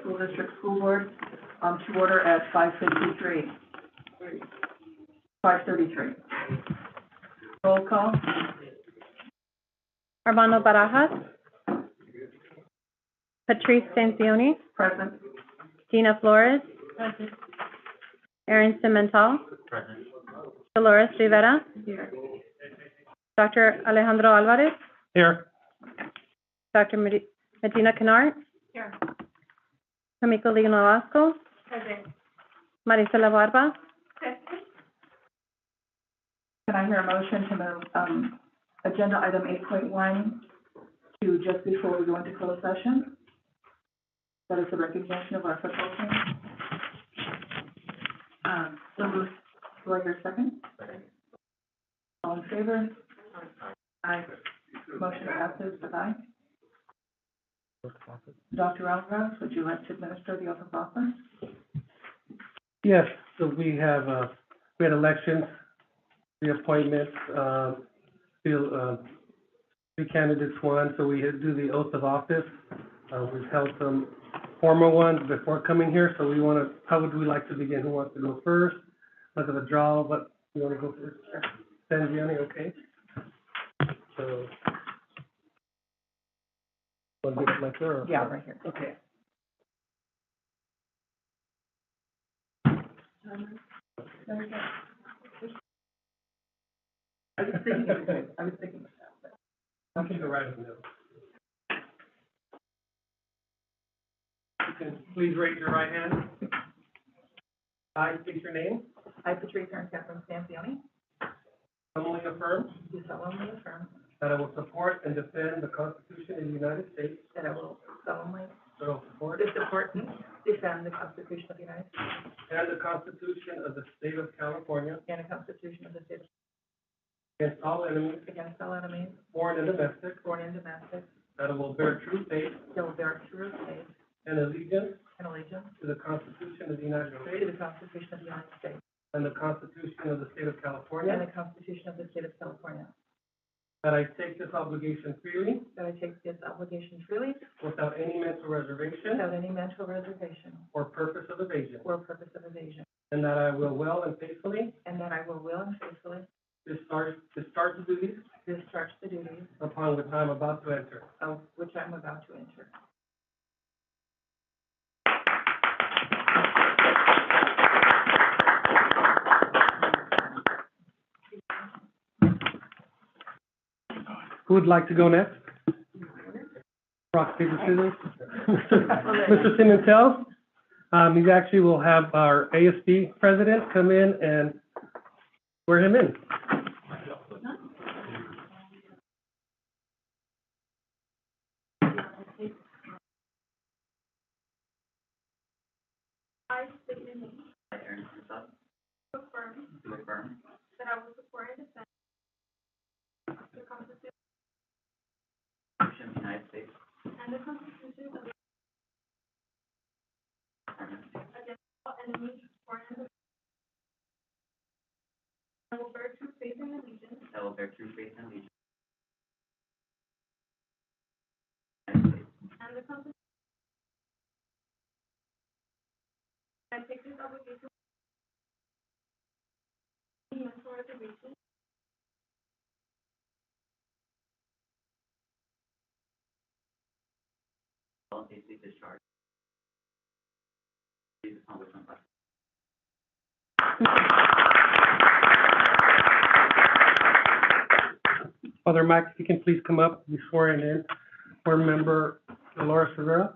School District School Board, to order at 5:33. 5:33. Roll call. Armando Barajas. Patrice Sancioni. Present. Gina Flores. Aaron Cimental. Dolores Rivera. Here. Dr. Alejandro Alvarez. Here. Dr. Medina Canar. Here. Kamiko Liga Nolasco. Marisela Barba. Can I hear a motion to move, agenda item 8.1 to just before we go into closed session? That is the recognition of our football team. So moved. Do I hear a second? All in favor? Aye. Motion passes with aye. Dr. Alvarez, would you like to administer the oath of office? Yes, so we had elections, reappointments, three candidates won, so we had to do the oath of office. We've held some formal ones before coming here, so how would we like to begin? Who wants to go first? Look at the draw, but you want to go first? Sanjiani, okay. So, want to do it like there? Yeah, right here. Okay. I was thinking of that. I can go right in the middle. You can please raise your right hand. I state your name. I, Patrice Catherine Stancioni, Solemnly affirm do solemnly affirm that I will support and defend the Constitution of the United States. that I will solemnly That I will support support and defend the Constitution of the United States and the Constitution of the State of California and the Constitution of the State against all enemies, against all enemies, foreign and domestic. foreign and domestic, That I will bear true faith that will bear true faith and allegiance and allegiance to the Constitution of the United to States the Constitution of the United States and the Constitution of the State of and California. the Constitution of the State of California, That I take this obligation freely that I take this obligation freely without any mental reservation without any mental reservation or purpose of evasion. or purpose of evasion, And that I will well and faithfully and that I will and faithfully discharge the duties discharge the duties upon which I am about to enter. of which I am about to enter. Who would like to go next? Rock, paper, scissors. Mr. Cimentel, he actually will have our ASB president come in and swear him in. I state your name. I, Aaron Cimental. Do affirm. That I will support and defend the Constitution of the United States and the Constitution of the against all enemies, foreign and domestic. I will bear true faith and allegiance that will bear true faith and allegiance and the Constitution. I take this obligation without any mental reservation all safely discharged. Please accomplish my part. Father Max, if you can please come up, be sworn in. Board member Dolores Rivera.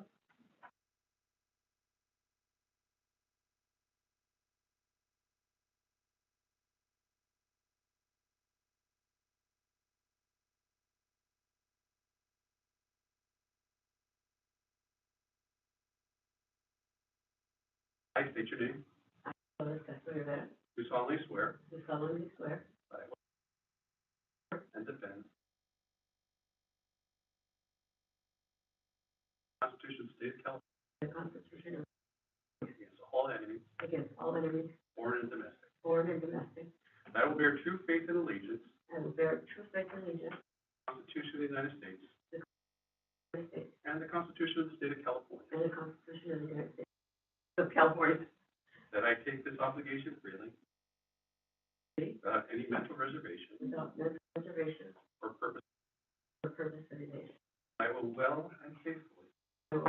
I state your name. Do solemnly swear. That I will support and defend the Constitution of the State of California. Against all enemies. Foreign and domestic. That I will bear true faith and allegiance. To the Constitution of the United States. And the Constitution of the State of California.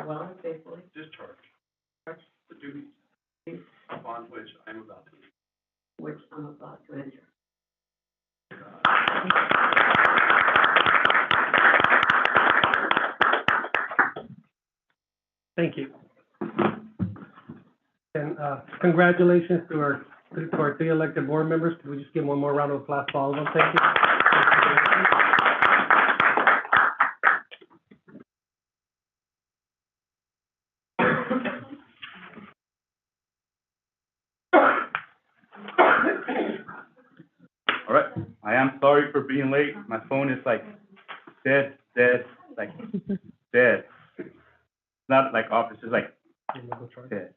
will well and faithfully discharge the duties upon which I am about to enter. which I'm about to enter. Thank you. And, congratulations to our three elected board members. Can we just give one more round of applause for all of them? Thank you. All right, I am sorry for being late. My phone is like dead, like dead. Not like off, it's just like dead.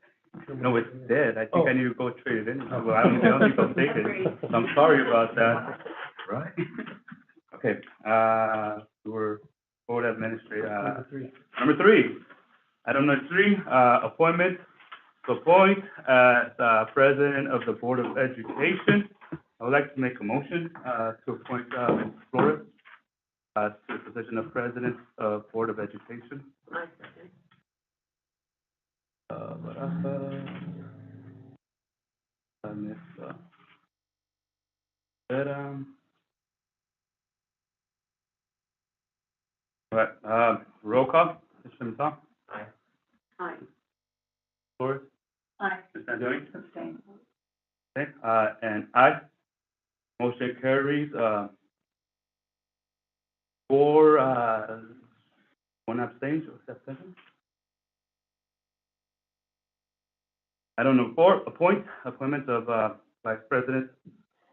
No, it's dead. I think I need to go trade it in. Well, I don't think they'll take it. So I'm sorry about that. Right. Okay, we're board administrator, number three. Item number three, appointment to appoint as, president of the Board of Education. I would like to make a motion, to appoint, Ms. Flores, to the position of president of Board of Education. I second. Miss, Vera. All right, roll call, Mr. Maton, Aye. Flores, Aye. Ms. Angelini, Abstain. okay, and aye. Motion carries, four, one abstain, so abstention. Item number four, appointment of, vice president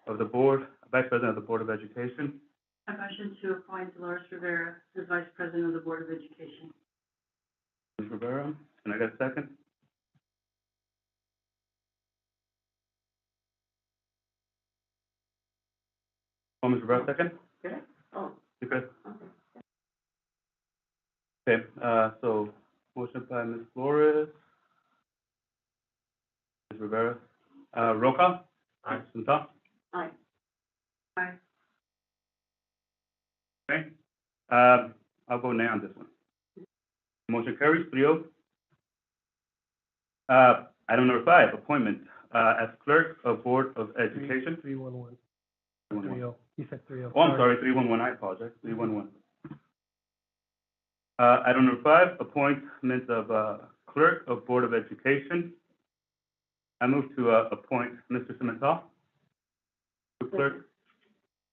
of the board of education. I motion to appoint Dolores Rivera as Vice President of the Board of Education. Ms. Rivera, can I get a second? Oh, Ms. Rivera, second? Good. Oh, You good? okay. Okay, so motion by Ms. Flores. Ms. Rivera, roll call? Aye. Ms. Maton? Aye. Aye. Okay, I'll go nay on this one. Motion carries 3-0. Item number five, appointment, as clerk of Board of Education. 311. 311. 30. You said 30. Oh, I'm sorry, 311, I apologize, 311. Item number five, appointment of, clerk of Board of Education. I move to, appoint Mr. Cimental to clerk.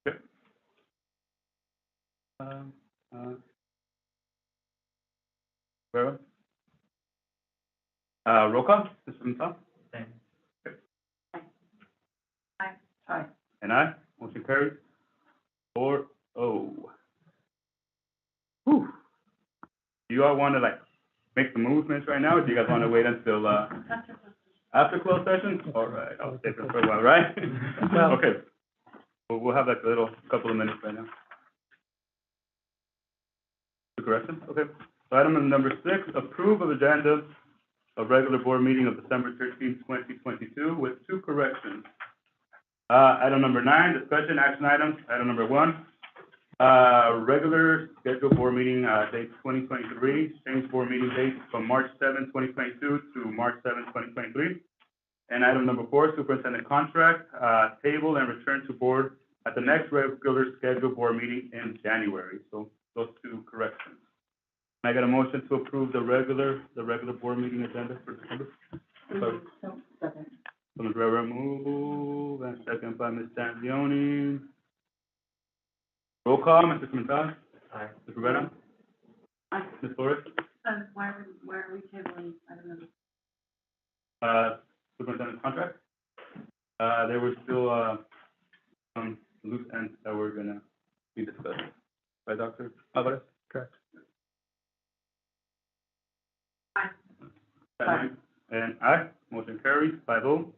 Okay. Rivera? Roll call, Mr. Cimental? Aye. And aye, motion carries 4-0. Whew. Do you all want to, like, make some movements right now, or do you guys want to wait until, after closed session? All right, I'll stay for a while, right? Well- Okay. We'll have like a little, couple of minutes right now. The correction, okay. So item number 6, approve of agenda of regular board meeting of December 13th, 2022 with 2 corrections. Item number 9, discussion action items. Item number 1, regular scheduled board meeting, date 2023, change board meeting date from March 7, 2022 to March 7, 2023. And item number 4, superintendent contract, table and return to board at the next regular scheduled board meeting in January. So those 2 corrections. Can I get a motion to approve the regular board meeting agenda for December? Sorry. So, second. So Ms. Rivera move, and second by Ms. Stanzioni. Roll call, Mr. Pimentel? Aye. Ms. Rivera? Aye. Ms. Flores? Why are we tabling item number? Superintendent contract? There were still, some loose ends that were gonna be discussed by Dr. Alvarez? Correct. Aye. Aye. And aye, motion carries 5-0.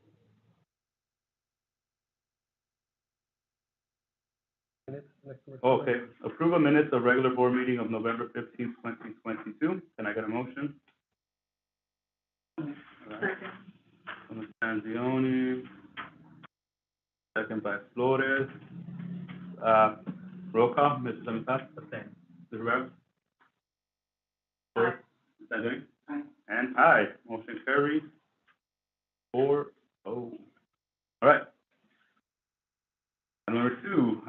Okay, approve a minutes of regular board meeting of November 15th, 2022. Can I get a motion? Second. Ms. Stanzioni, second by Flores. Roll call, Mrs. Amitas? Ms. Rivera? Aye. Ms. Stanzioni? aye. Motion carries 4-0. All right. Number two,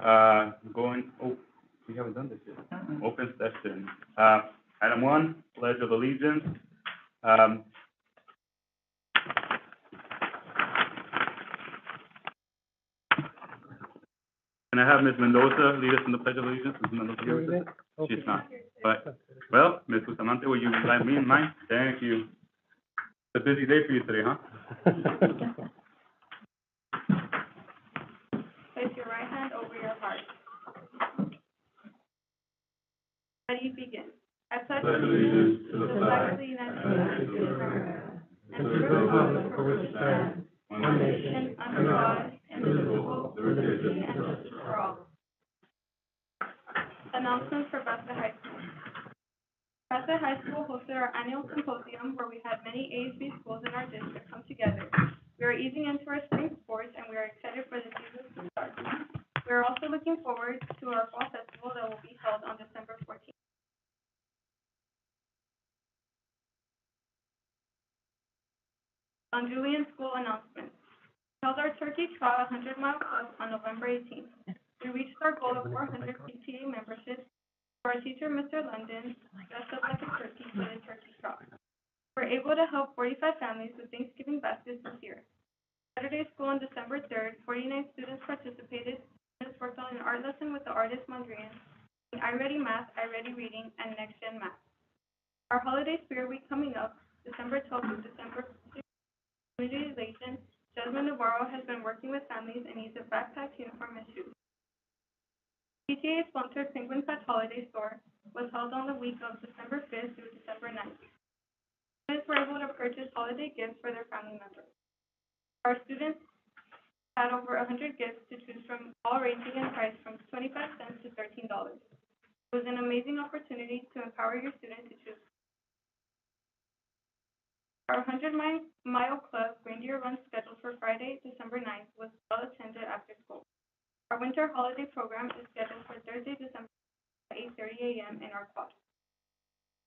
we haven't done this yet. Open session. Item one, Pledge of Allegiance. Can I have Ms. Mendoza lead us in the Pledge of Allegiance? Ms. Mendoza, here with us? She's not. But, well, Ms. Bustamante, will you let me in mind? Thank you. It's a busy day for you today, huh? Place your right hand over your heart. Ready, begin. I pledge allegiance to the flag of the United States of America and to the republic for which it stands, one nation, under God, indivisible, with liberty and justice for all. Announcements for Bethel High School. Bethel High School hosted our annual symposium where we had many ASB schools in our district come together. We are easing into our spring sports and we are excited for the season to start. We are also looking forward to our fall festival that will be held on December 14th. On Julian School announcements. We held our Turkey Trot 100-mile club on November 18th. We reached our goal of 400 PTA memberships. Our teacher, Mr. London, dressed up like a turkey for the Turkey Trot. We were able to help 45 families with Thanksgiving baskets this year. Saturday school on December 3rd, 49 students participated. Students worked on an art lesson with the artist Mondrian, iReady Math, iReady Reading, and Next Gen Math. Our holiday spirit week coming up, December 12th to December 6th, Community Relation, Jasmine Navarro has been working with families in need of backpacks, uniform, and shoes. PTA-sponsored Penguin Patch Holiday Store was held on the week of December 5th through December 9th. Students were able to purchase holiday gifts for their family members. Our students had over 100 gifts to choose from, all ranging in price from 25 cents to $13. It was an amazing opportunity to empower your students to choose. Our 100-mile club reindeer run scheduled for Friday, December 9th was well attended after school. Our winter holiday program is scheduled for Thursday, December at 8:30 a.m. in our quad.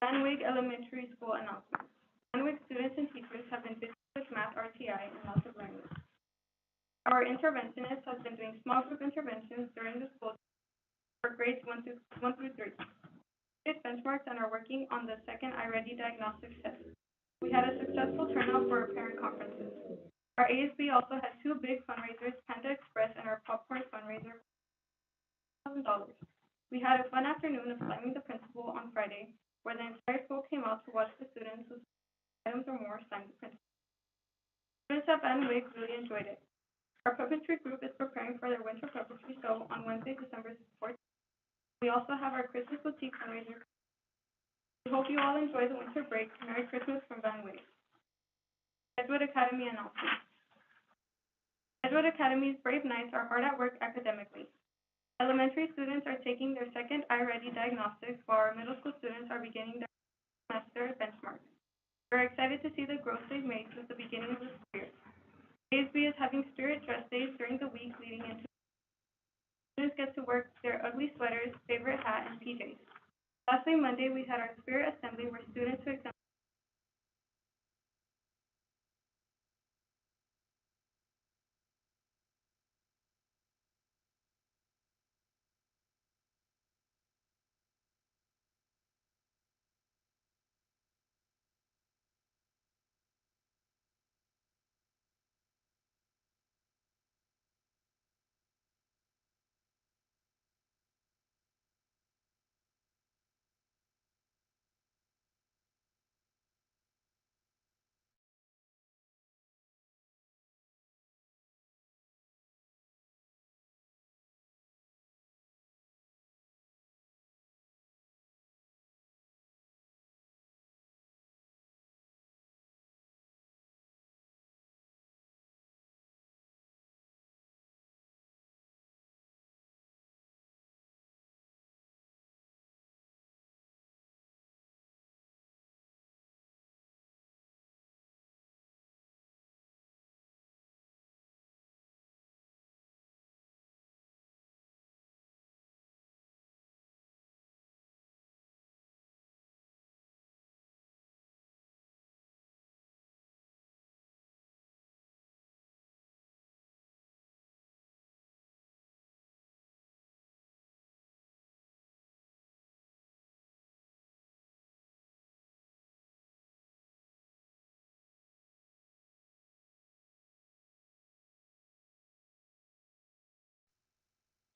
Van Wyck Elementary School announcements. Van Wyck students and teachers have been busy with math RTI and lots of learning. Our interventionist has been doing small group interventions during the school for grades 1 through 3. We did benchmarks and are working on the second iReady diagnostics test. We had a successful turnout for our parent conferences. Our ASB also had two big fundraisers, Panda Express and our popcorn fundraiser, $1,000. We had a fun afternoon of slamming the principal on Friday, where the entire school came out to watch the students with items or more slam the principal. Students at Van Wyck really enjoyed it. Our puppetry group is preparing for their winter puppetry show on Wednesday, December 14th. We also have our Christmas boutique fundraiser. We hope you all enjoy the winter break. Merry Christmas from Van Wyck. Edgewood Academy announcement. Edgewood Academy's Brave Knights are hard at work academically. Elementary students are taking their second iReady diagnostics, while our middle school students are beginning their semester benchmarks. We're excited to see the growth they've made since the beginning of the school year. ASB is having spirit dress days during the week leading into. Students get to work their ugly sweaters, favorite hat, and PJs. Lastly, Monday, we had our spirit assembly where students who exempt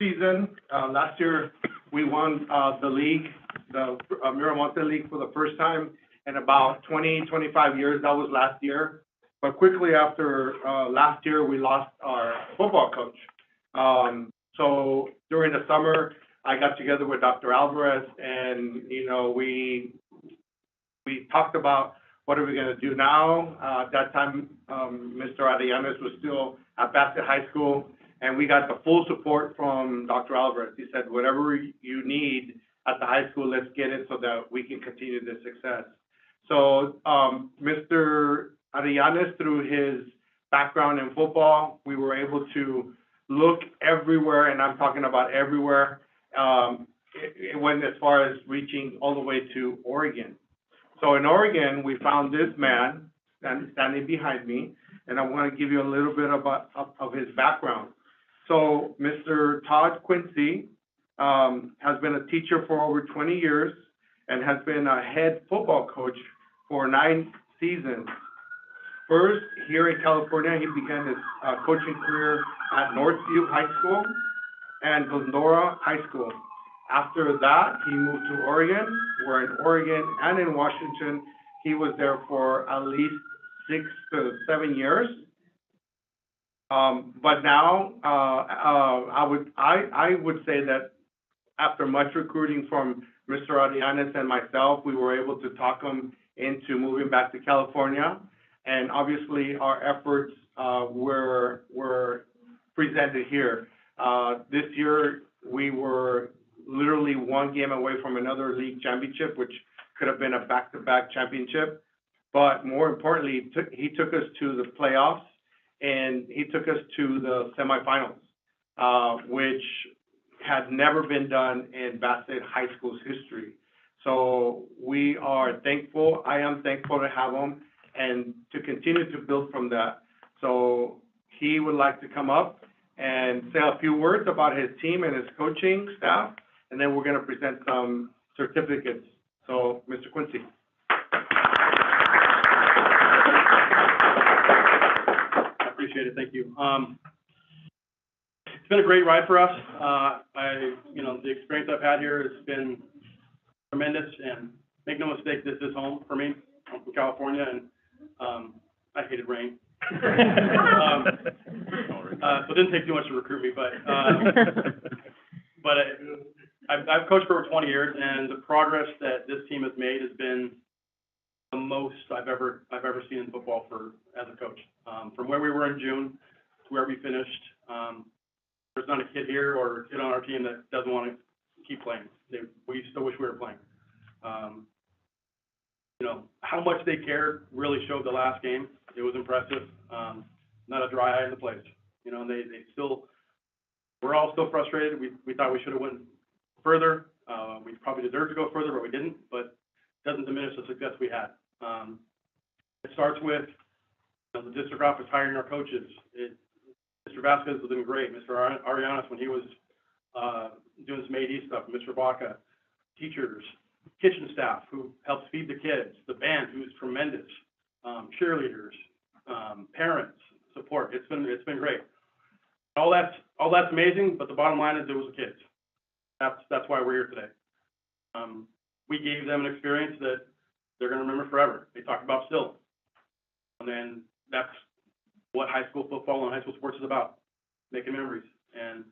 season. Last year, we won, the league, the Miramonte League for the first time in about 25 years. That was last year. But quickly after, last year, we lost our football coach. So during the summer, I got together with Dr. Alvarez and, you know, we talked about what are we gonna do now. At that time, Mr. Arellanes was still at Bassett High School, and we got the full support from Dr. Alvarez. He said, whatever you need at the high school, let's get it so that we can continue this success. So, Mr. Arellanes, through his background in football, we were able to look everywhere, and I'm talking about everywhere. It went as far as reaching all the way to Oregon. So in Oregon, we found this man standing behind me, and I want to give you a little bit of his background. So Mr. Todd Quincy has been a teacher for over 20 years and has been a head football coach for 9 seasons. First, here in California, he began his coaching career at Northview High School and Glendora High School. After that, he moved to Oregon, where in Oregon and in Washington, he was there for at least 6 to 7 years. But now, I would say that after much recruiting from Mr. Arellanes and myself, we were able to talk him into moving back to California. And obviously, our efforts were presented here. This year, we were literally 1 game away from another league championship, which could have been a back-to-back championship. But more importantly, he took us to the playoffs, and he took us to the semifinals, which had never been done in Bassett High School's history. So we are thankful. I am thankful to have him and to continue to build from that. So he would like to come up and say a few words about his team and his coaching staff, and then we're going to present some certificates. So, Mr. Quincy. I appreciate it. Thank you. It's been a great ride for us. The experience I've had here has been tremendous, and make no mistake, this is home for me. I'm from California, and I hated rain. So it didn't take too much to recruit me, but I've coached for over 20 years, and the progress that this team has made has been the most I've ever seen in football as a coach. From where we were in June to where we finished, there's not a kid here or a kid on our team that doesn't want to keep playing. We still wish we were playing. How much they cared really showed the last game. It was impressive. Not a dry eye in the place. We're all still frustrated. We thought we should have went further. We probably deserved to go further, but we didn't. But it doesn't diminish the success we had. It starts with the district office hiring our coaches. Mr. Vasquez was doing great. Mr. Arellanes, when he was doing some AD stuff. Mr. Baca, teachers, kitchen staff who helps feed the kids, the band who's tremendous, cheerleaders, parents, support. It's been great. All that's amazing, but the bottom line is it was the kids. That's why we're here today. We gave them an experience that they're going to remember forever. They talked about still, and then that's what high school football and high school sports is about, making memories. And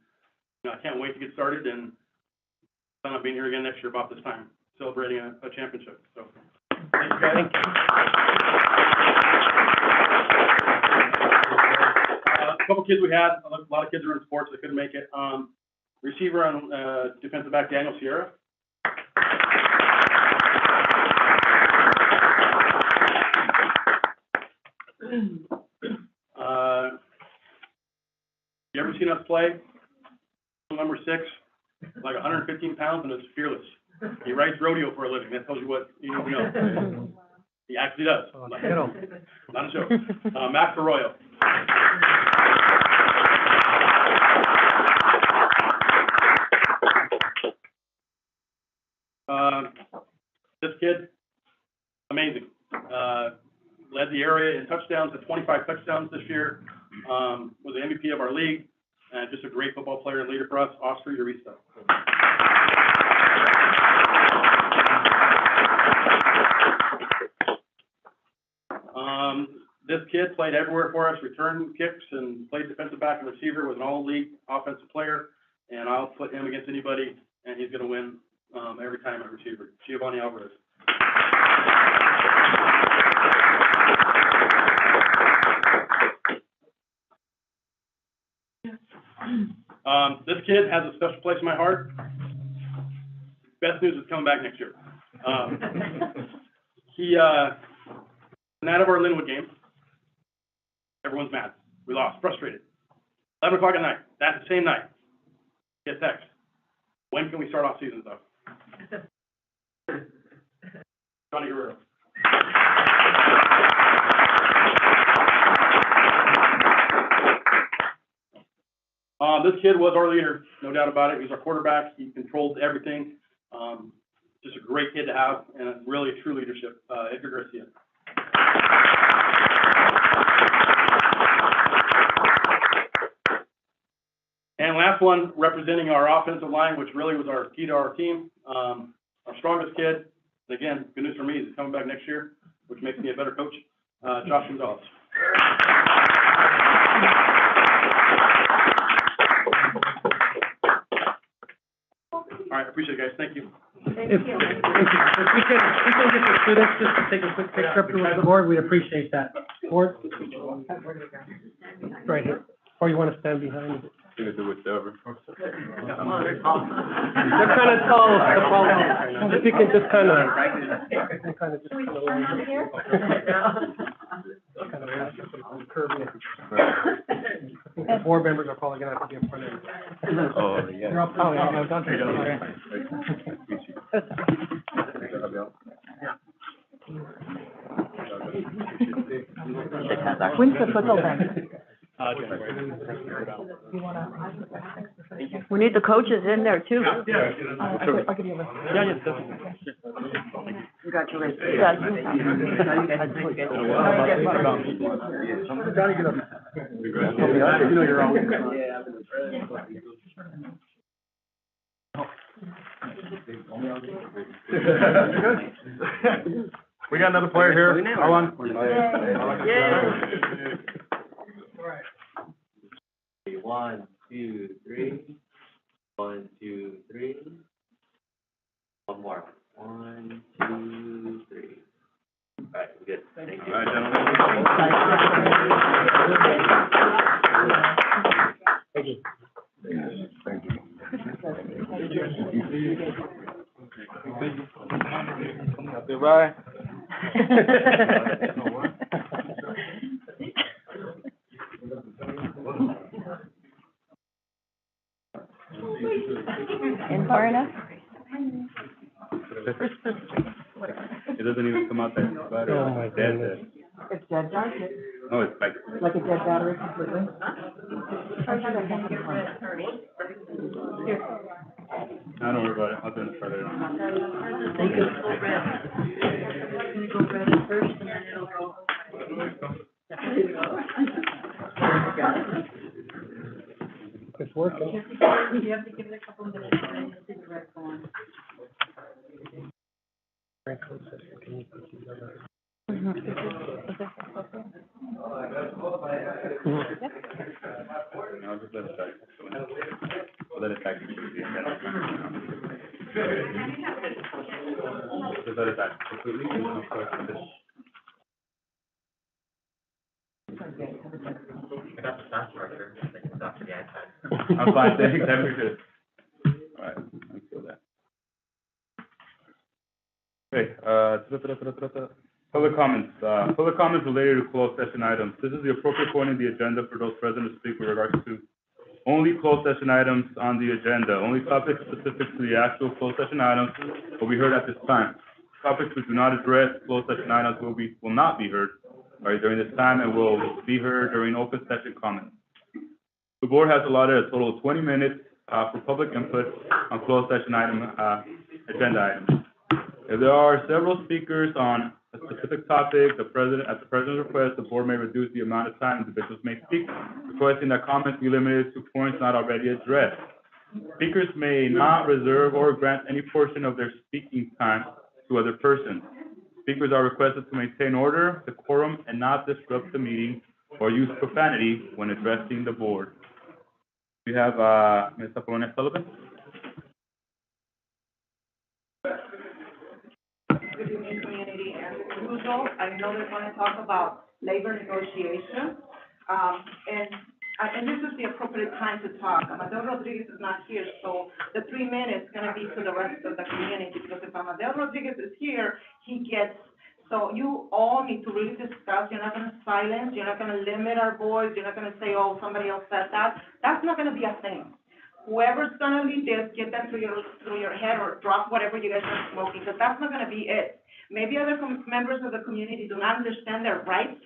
I can't wait to get started and plan on being here again next year about this time, celebrating a championship. So, thank you guys. A couple kids we had, a lot of kids are in sports that couldn't make it. Receiver and defensive back Daniel Sierra. You ever seen us play? Number 6, like 115 pounds and is fearless. He rides rodeo for a living. That tells you what you need to know. He actually does. Not a joke. Max Arroyo. This kid, amazing. Led the area in touchdowns to 25 touchdowns this year. Was the MVP of our league, and just a great football player and leader for us, Oscar Urista. This kid played everywhere for us, returned kicks and played defensive back and receiver, was an all-league offensive player, and I'll put him against anybody, and he's gonna win, every time at receiver. Giovanni Alvarez. This kid has a special place in my heart. Best news is coming back next year. He, night of our Linwood game, everyone's mad. We lost, frustrated. 11 o'clock at night, that same night, get text. When can we start off season stuff? Johnny Guerrero. This kid was our leader, no doubt about it. He was our quarterback. He controlled everything. Just a great kid to have, and a really true leadership. Edgar Garcia. And last one, representing our offensive line, which really was our key to our team. Our strongest kid, and again, good news for me, he's coming back next year, which makes me a better coach. Josh Gonzalez. All right, appreciate it, guys. Thank you. If we can get the students just to take a quick picture up with the board, we'd appreciate that. Board? Right here. Or you want to stand behind it? Gonna do whatever. They're kind of tall, the problem. If you can just kind of curve it. The board members are probably gonna have to be in front of you. Oh, yeah. You're up. Oh, yeah, no, don't take it. When's the football thing? We need the coaches in there too. Congratulations. Johnny, get up. You know you're always. We got another player here. Hold on. One, two, three. 1, 2, 3. One more. 1, 2, 3. All right, good. Thank you. All right, gentlemen. Thank you. Goodbye. In far enough? It doesn't even come out that battery. Oh, my goodness. It's dead dark, No, it's like. like a dead battery completely. I don't worry about it. I'll do it further on. Make it full red. It's gonna go red at first, and then it'll go. It's working. You have to give it a couple minutes, and then you'll see the red go on. Very close. Can you put these other? No, just let it back. Let it back. Just let it back completely. And then, of course, this. I got the fast charger, like it's after the iPad. I'm fine, thanks, have a good. All right, let's go that. Okay, public comments. Public comments related to closed session items. This is the appropriate point in the agenda for those present to speak with regards to only closed session items on the agenda. Only topics specific to the actual closed session items will be heard at this time. Topics which do not address closed session items will not be heard during this time and will be heard during open session comments. The board has allotted a total of 20 minutes for public input on closed session item agenda items. If there are several speakers on a specific topic, at the president's request, the board may reduce the amount of time individuals may speak, requesting that comments be limited to points not already addressed. Speakers may not reserve or grant any portion of their speaking time to other persons. Speakers are requested to maintain order, decorum, and not disrupt the meeting or use profanity when addressing the board. We have, Ms. Apolonia Sullivan. Good evening, community. As usual, I know they're gonna talk about labor negotiation. And this is the appropriate time to talk. Amadeo Rodriguez is not here, so the 3 minutes gonna be to the rest of the community, because if Amadeo Rodriguez is here, he gets, so you all need to really discuss. You're not gonna silence, you're not gonna limit our voice, you're not gonna say, oh, somebody else said that. That's not gonna be a thing. Whoever's gonna lead this, get that through your head, or drop whatever you guys are smoking, because that's not gonna be it. Maybe other members of the community do not understand their rights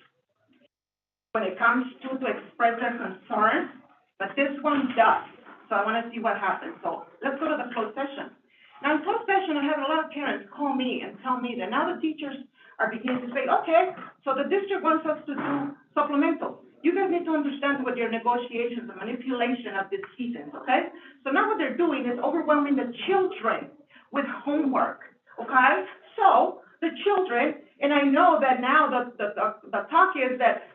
when it comes to express their concerns, but this one does. So I wanna see what happens. So let's go to the closed session. Now, in closed session, I have a lot of parents call me and tell me that now the teachers are beginning to say, okay, so the district wants us to do supplemental. You guys need to understand what your negotiations and manipulation of these seasons, okay? So now what they're doing is overwhelming the children with homework, okay? So the children, and I know that now the talk is that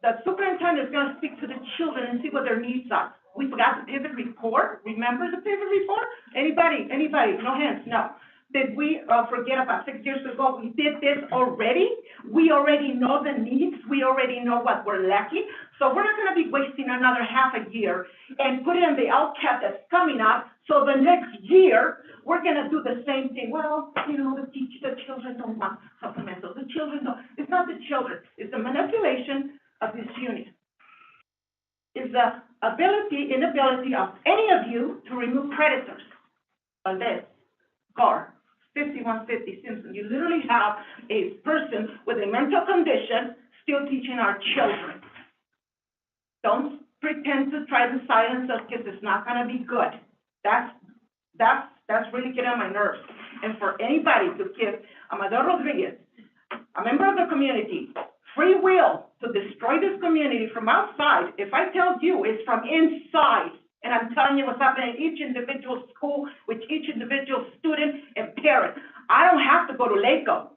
the superintendent is gonna speak to the children and see what their needs are. We forgot the pivot report. Remember the pivot report? Anybody? No hands, no. Did we forget about 6 years ago? We did this already. We already know the needs. We already know what we're lacking. So we're not gonna be wasting another half a year and put it in the LCAP that's coming up. So the next year, we're gonna do the same thing. Well, you know, the children don't want supplementals. The children don't. It's not the children. It's the manipulation of this unit. It's the inability of any of you to remove predators. Valdez, Carr, 5150 Simpson. You literally have a person with a mental condition still teaching our children. Don't pretend to try to silence us, because it's not gonna be good. That's really getting on my nerves. And for anybody to give Amadeo Rodriguez, a member of the community, free will to destroy this community from outside, if I tell you it's from inside, and I'm telling you what's happening in each individual school, with each individual student and parent. I don't have to go to LACO.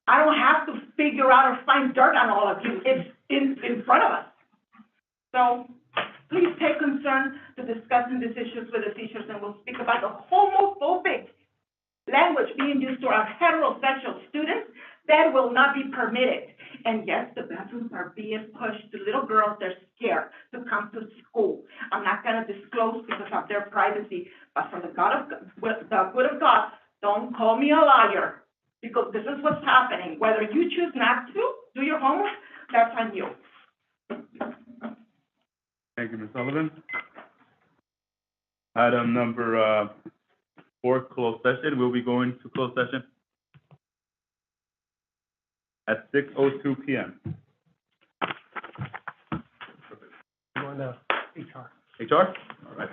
I don't have to figure out or find dirt on all of you. It's in front of us. So please take concern to discussing these issues with the teachers, and we'll speak about the homophobic language being used to our heterosexual students. That will not be permitted. And yes, the bathrooms are being pushed to little girls. They're scared to come to school. I'm not gonna disclose because of their privacy, but for the good of God, don't call me a liar, because this is what's happening. Whether you choose not to do your homework, that's on you. Thank you, Ms. Sullivan. Item number 4, closed session. We'll be going to closed session at 6:02 p.m. Going to HR. HR? All right.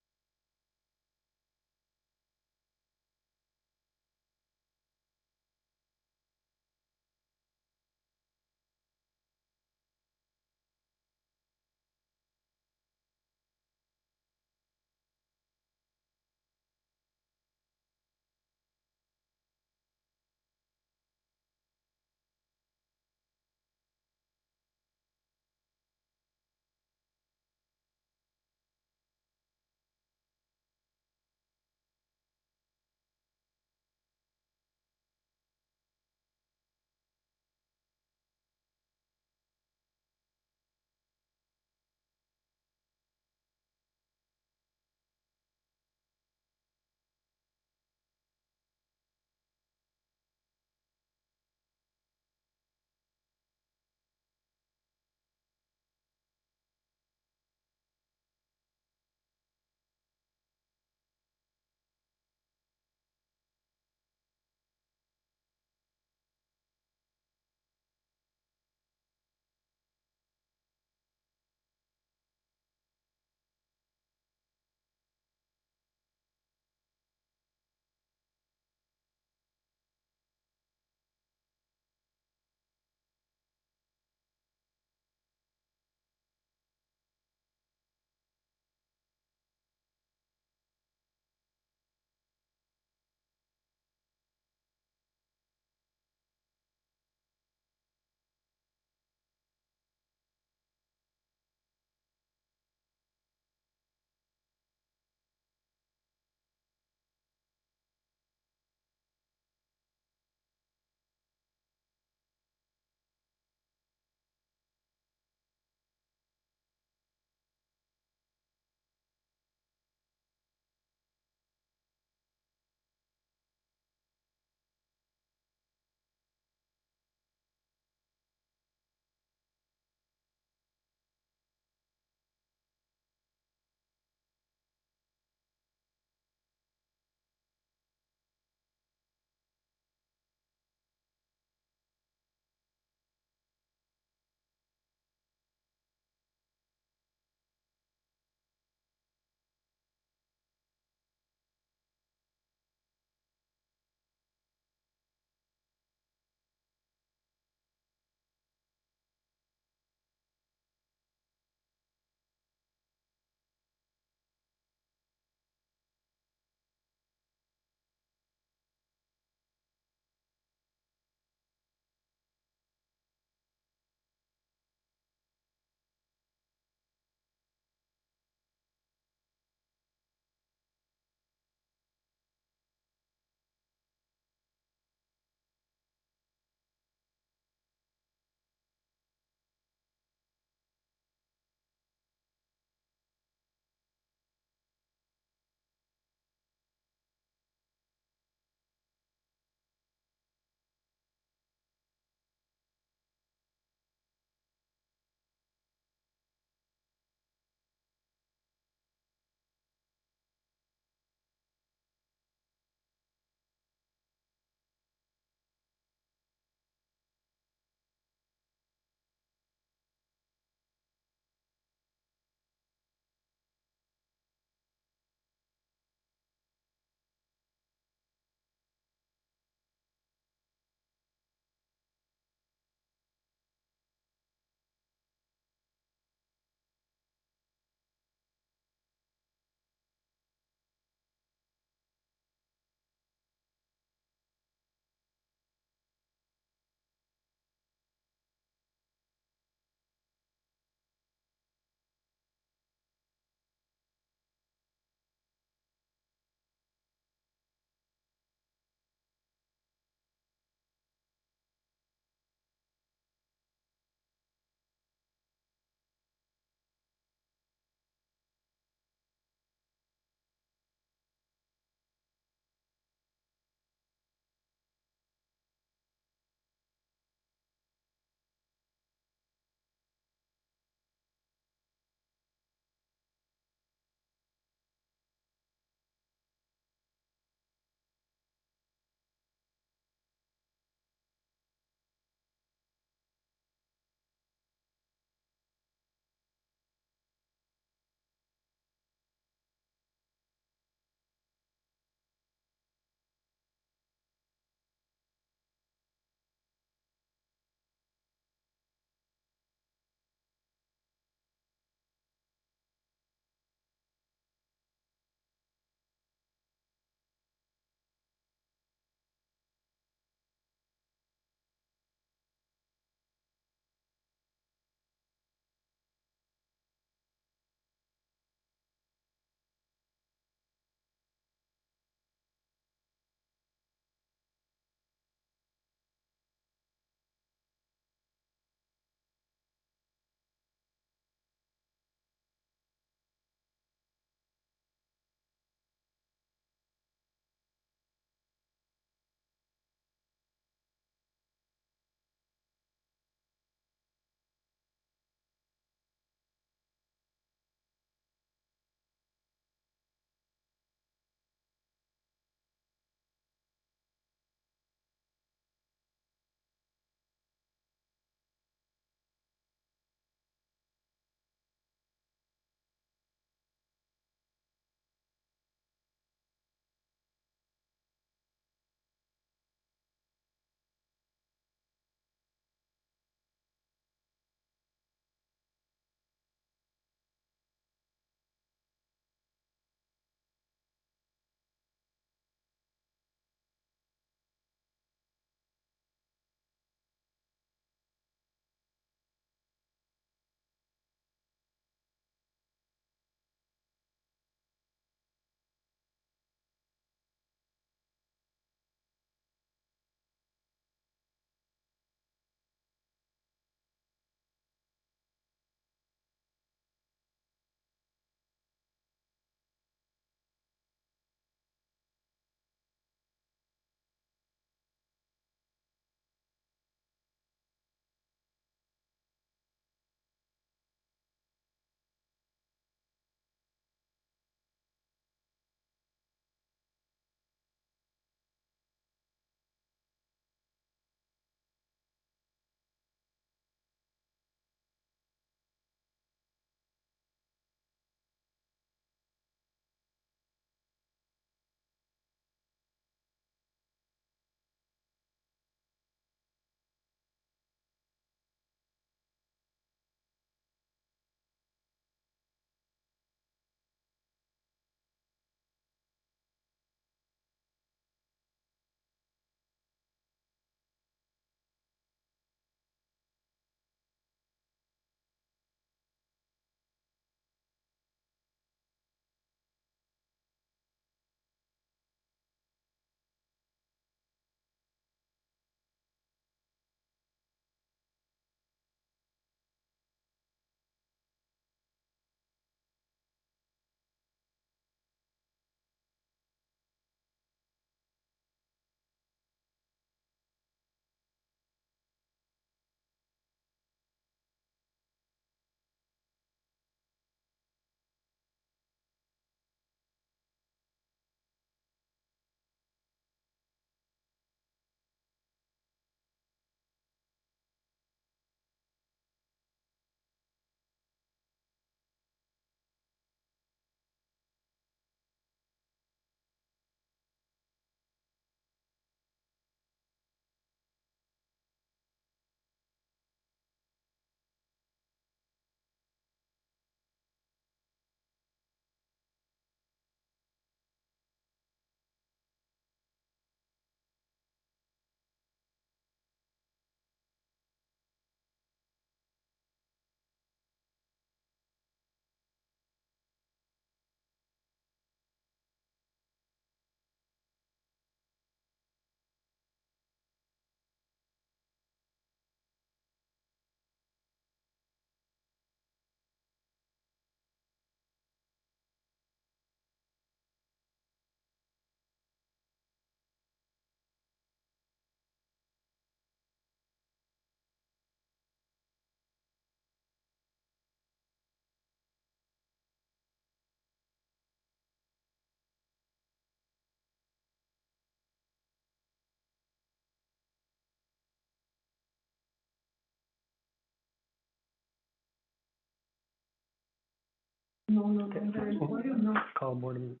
Call board meeting.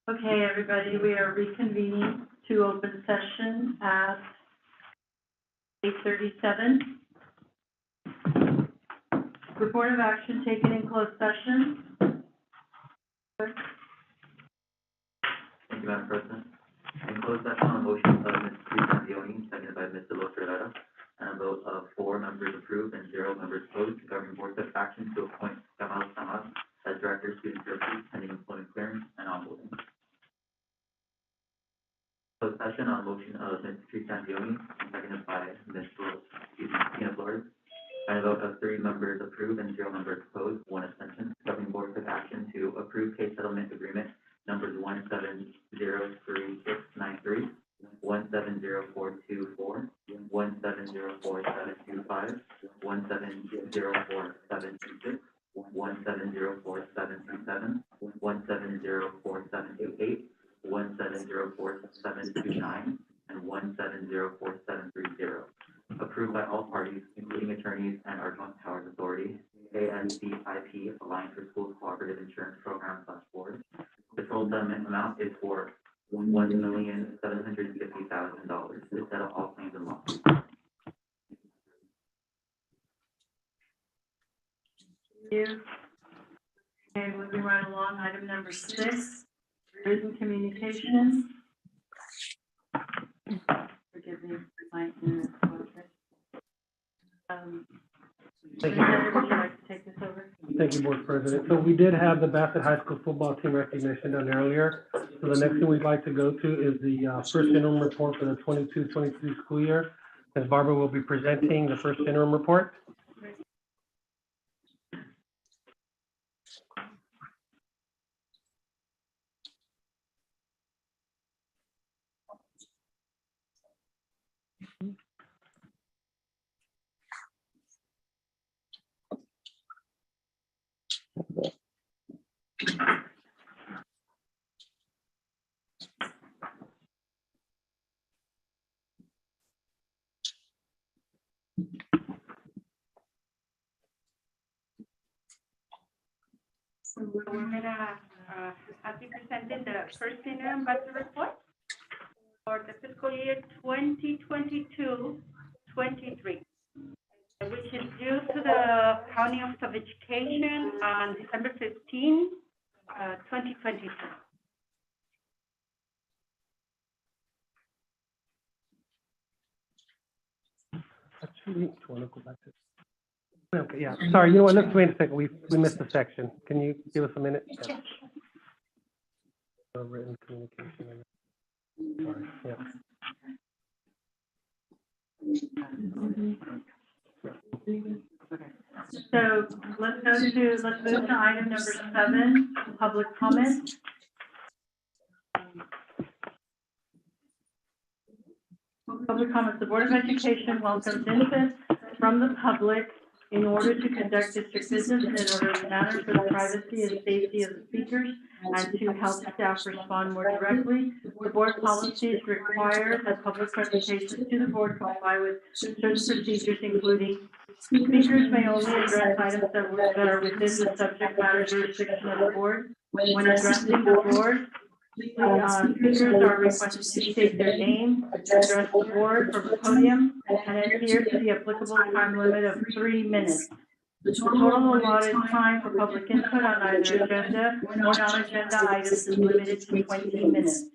Okay, everybody, we are reconvening to open session at 8:37. Report of action taken in closed session. Thank you, Madam President. In closed session on motion of Ms. Teresa Leoni, seconded by Mr. Los Rivera, and a vote of 4 members approved and 0 members opposed, the governing board took action to appoint Kamal Samad as Director of Student Services pending employment clearance and onboarding. Closed session on motion of Ms. Teresa Leoni, seconded by Ms. Tina Flores, and a vote of 3 members approved and 0 members opposed, 1 abstention. The governing board took action to approve case settlement agreement numbers 17033693, 170424, 170475, 170476, 170477, 170478, 170479, and 170430. Approved by all parties, including attorneys and Arkansas Powers Authority, ANCIP, Alliance for Schools Cooperative Insurance Program/Board. The total settlement amount is for $1,750,000 to settle all claims and lawsuits. Thank you. Okay, moving right along, item number 6, written communication. Forgive me for my internet. Thank you. Brenda, would you like to take this over? Thank you, Board President. So we did have the Bassett High School football team recognition done earlier. So the next thing we'd like to go to is the first interim report for the 22-23 school year. Ms. Barber will be presenting the first interim report. So we're gonna, have you presented the first interim budget report for the fiscal year 2022-23, which is due to the County Office of Education on December 15, 2022. Actually, do you want to go back to? Okay, yeah, sorry, you know what, let's wait a second, we missed a section. Can you give us a minute? Yeah. Written communication. Sorry, yeah. So let's move to item number 7, public comment. Public comments. The Board of Education welcomes input from the public in order to conduct district business in an orderly manner for the privacy and safety of the speakers and to help staff respond more directly. The board policies require that public presentations to the board comply with certain procedures, including speakers may only address items that are within the subject matter jurisdiction of the board. When addressing the board, speakers are requested to state their name, address the board from the podium, and adhere to the applicable time limit of 3 minutes. The total allotted time for public input on either agenda or non-agenda items is limited to 20 minutes.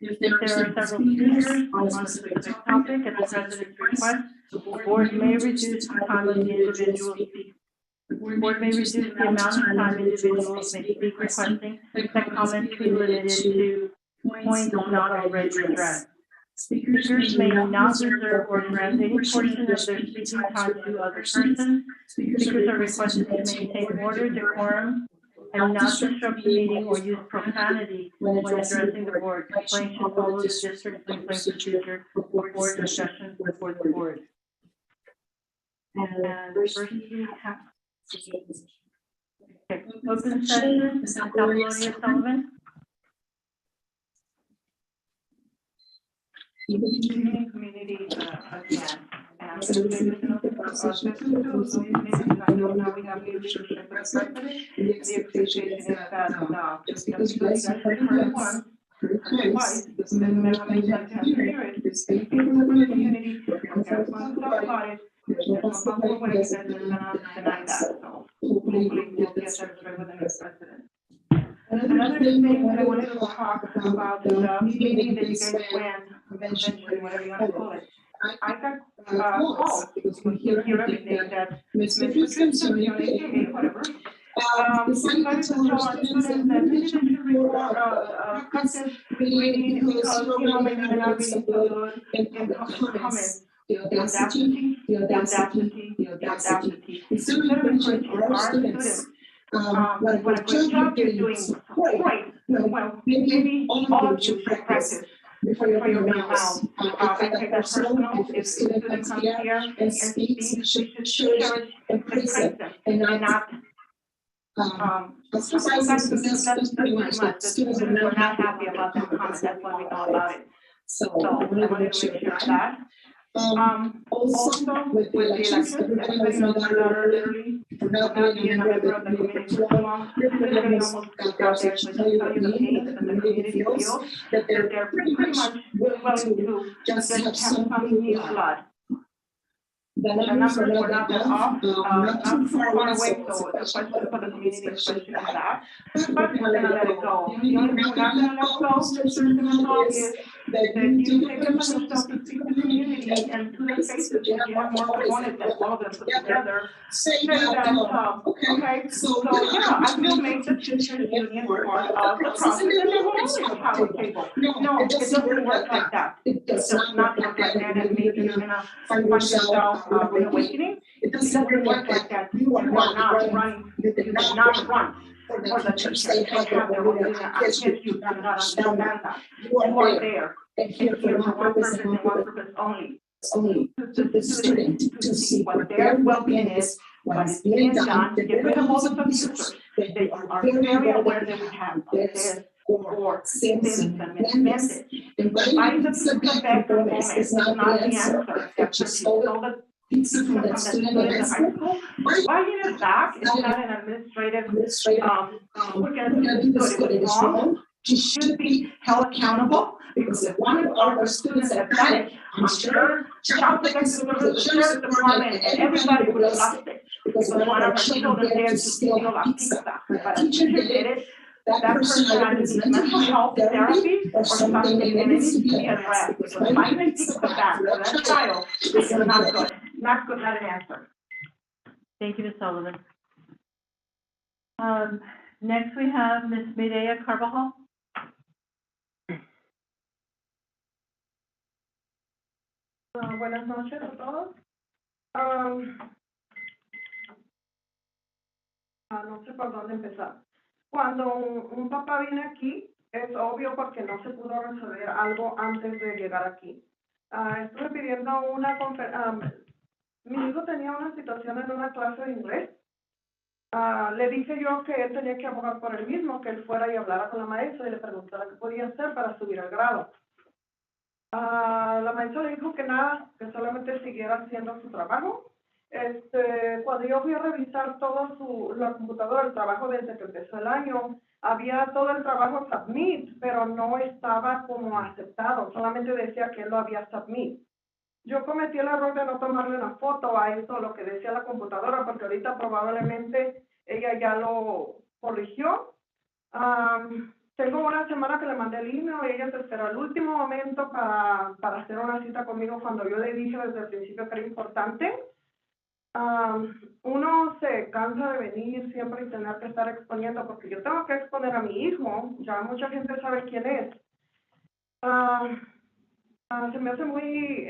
If there are several speakers on a specific topic at the president's request, the board may reduce the time of the individual speaker. The board may reduce the amount of time individuals may speak, requesting that comments be limited to points not already addressed. Speakers may not reserve or grant any portion of their speaking time to other persons. Speakers are requested to maintain order, decorum, and not disrupt the meeting or use profanity when addressing the board. Complaints should follow the district complaint procedure for board discussion before the board. And first we have. Okay, open session, Ms. Apollonia Sullivan. Community, again, and legislation of the, section two, so you need to, now we have new leadership of the president. The expectation is that, just because you guys have heard once, twice, doesn't mean we have to hear it. There's people in the community, there's one to talk about it, there's no possible way that they're gonna deny that, so hopefully we'll get that straight with the next president. Another thing that I wanted to talk about the meeting that you guys went, convention, whatever you wanna call it. I got, calls, because we hear everything that Ms. Richardson, whatever, decided to tell our students that maybe they should report, practice reading because, maybe they're not reading so good in comments. The audacity. Instead of encouraging our students, what a great job you're doing, great. Well, maybe all of you should practice before you open your mouth. I take that personal, if a student comes here and speaks, we should cherish and praise them, and not ostracize, because that's pretty much that students are not happy about that comment, that's why we know about it. So I wanted to make sure of that. Also, with the elections, everybody knows that literally, not being a member of the community for so long, literally almost got out there to tell you the pain that the community feels, that they're pretty much willing to just have some new blood. The numbers were not that off, not too far away, so the question for the community is question of that, but we're gonna let it go. The only thing we're not gonna let go, is that you take it upon yourself to speak to the community and to their faces, if you have more components that all of them put together, say that, okay, so yeah, I will make the teachers union part of the process, and they will always have a table. No, it doesn't work like that. It does not work like that, and maybe you're gonna find yourself reawakening. It doesn't work like that. You are not running, you did not run for the teachers. They have their own against you. You do not understand that. You are there. And here for one purpose and one purpose only. Only to the student, to see what their well-being is, what is being done, to get rid of all the abusers. They are very aware that we have this or Simpson amendment. And why the pizza bag performance is not the answer. That's just all the pizza from that student in high school. Why get it back? It's not an administrative, we're gonna do this, but it is wrong. She should be held accountable, because if one of our students had done it, I'm sure child protective the sheriff's department and everybody would have lost it. Because one of our children dared to steal a pizza, but a teacher did it. That person either needs mental health therapy or something, and it needs to be addressed. Because finding pizza back for that child is not good, not an answer. Thank you, Ms. Sullivan. Next we have Ms. Mireya Carvajal. Buenas noches a todos. No sé por dónde empezar. Cuando un papá viene aquí, es obvio porque no se pudo resolver algo antes de llegar aquí. Estuve pidiendo una mi hijo tenía una situación en una clase de inglés. Le dije yo que él tenía que abogar por él mismo, que él fuera y hablara con la maestra y le preguntara qué podía hacer para subir el grado. La maestra le dijo que nada, que solamente siguiera haciendo su trabajo. Cuando yo fui a revisar todo la computadora, el trabajo desde que empezó el año, había todo el trabajo submit, pero no estaba como aceptado, solamente decía que él lo había submit. Yo cometí el error de no tomarle una foto a eso, lo que decía la computadora, porque ahorita probablemente ella ya lo corrigió. Tengo una semana que le mandé el email y ella se esperó al último momento para hacer una cita conmigo cuando yo le dije desde el principio que era importante. Uno se cansa de venir siempre y tener que estar exponiendo, porque yo tengo que exponer a mi hijo, ya mucha gente sabe quién es. Se me hace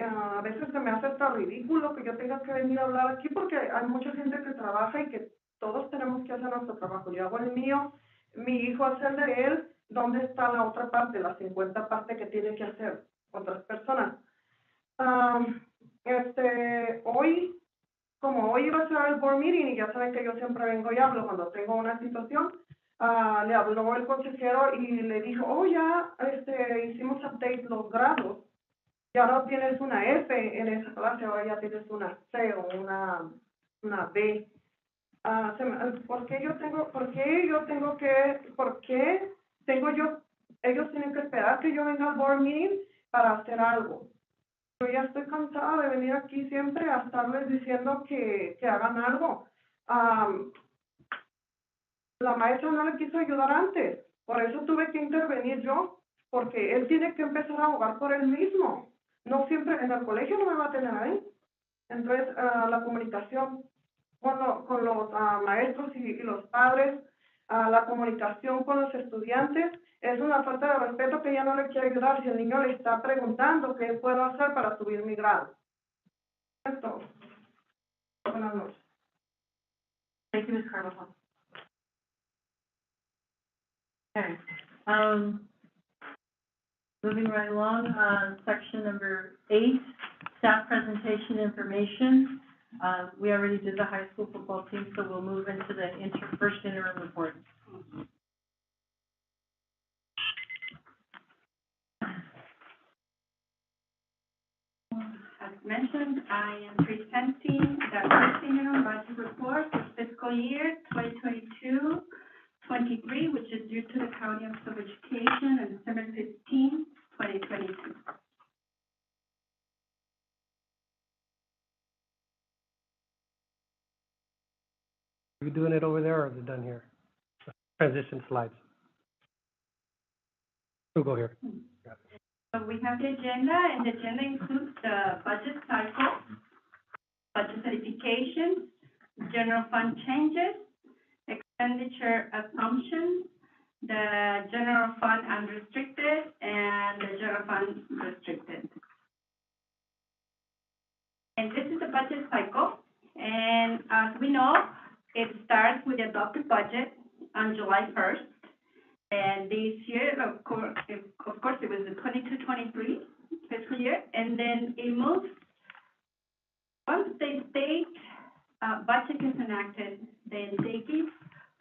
a veces se me hace hasta ridículo que yo tenga que venir a hablar aquí, porque hay mucha gente que trabaja y que todos tenemos que hacer nuestro trabajo. Yo hago el mío, mi hijo hace el de él. ¿Dónde está la otra parte, la 50 parte que tiene que hacer otras personas? Como hoy iba a ser el board meeting, y ya saben que yo siempre vengo y hablo cuando tengo una situación, le habló el consejero y le dijo, ya hicimos update los grados. Ya no tienes una F en esa clase, ahora ya tienes una C o una B. ¿Por qué yo ellos tienen que esperar que yo venga al board meeting para hacer algo? Yo ya estoy cansada de venir aquí siempre a estarles diciendo que hagan algo. La maestra no le quiso ayudar antes, por eso tuve que intervenir yo, porque él tiene que empezar a abogar por él mismo. No siempre, en el colegio no me va a tener ahí. Entonces, la comunicación con los maestros y los padres, la comunicación con los estudiantes, es una falta de respeto que ella no le quiere ayudar si el niño le está preguntando qué puedo hacer para subir mi grado. Esto. Buenas noches. Thank you, Ms. Carvajal. Okay, moving right along, section number 8, staff presentation information. We already did the high school football team, so we'll move into the first interim report. As mentioned, I am presenting the first interim budget report for fiscal year 2022-23, which is due to the County Office of Education on December 15, 2022. Are you doing it over there or is it done here? Transition slides. We'll go here. So we have the agenda, and the agenda includes the budget cycle, budget certifications, general fund changes, expenditure assumptions, the general fund unrestricted, and the general fund restricted. And this is the budget cycle, and as we know, it starts with the adopted budget on July 1st. And this year, of course, it was the 22-23 fiscal year, and then it moves. Once the state budget is enacted, then they give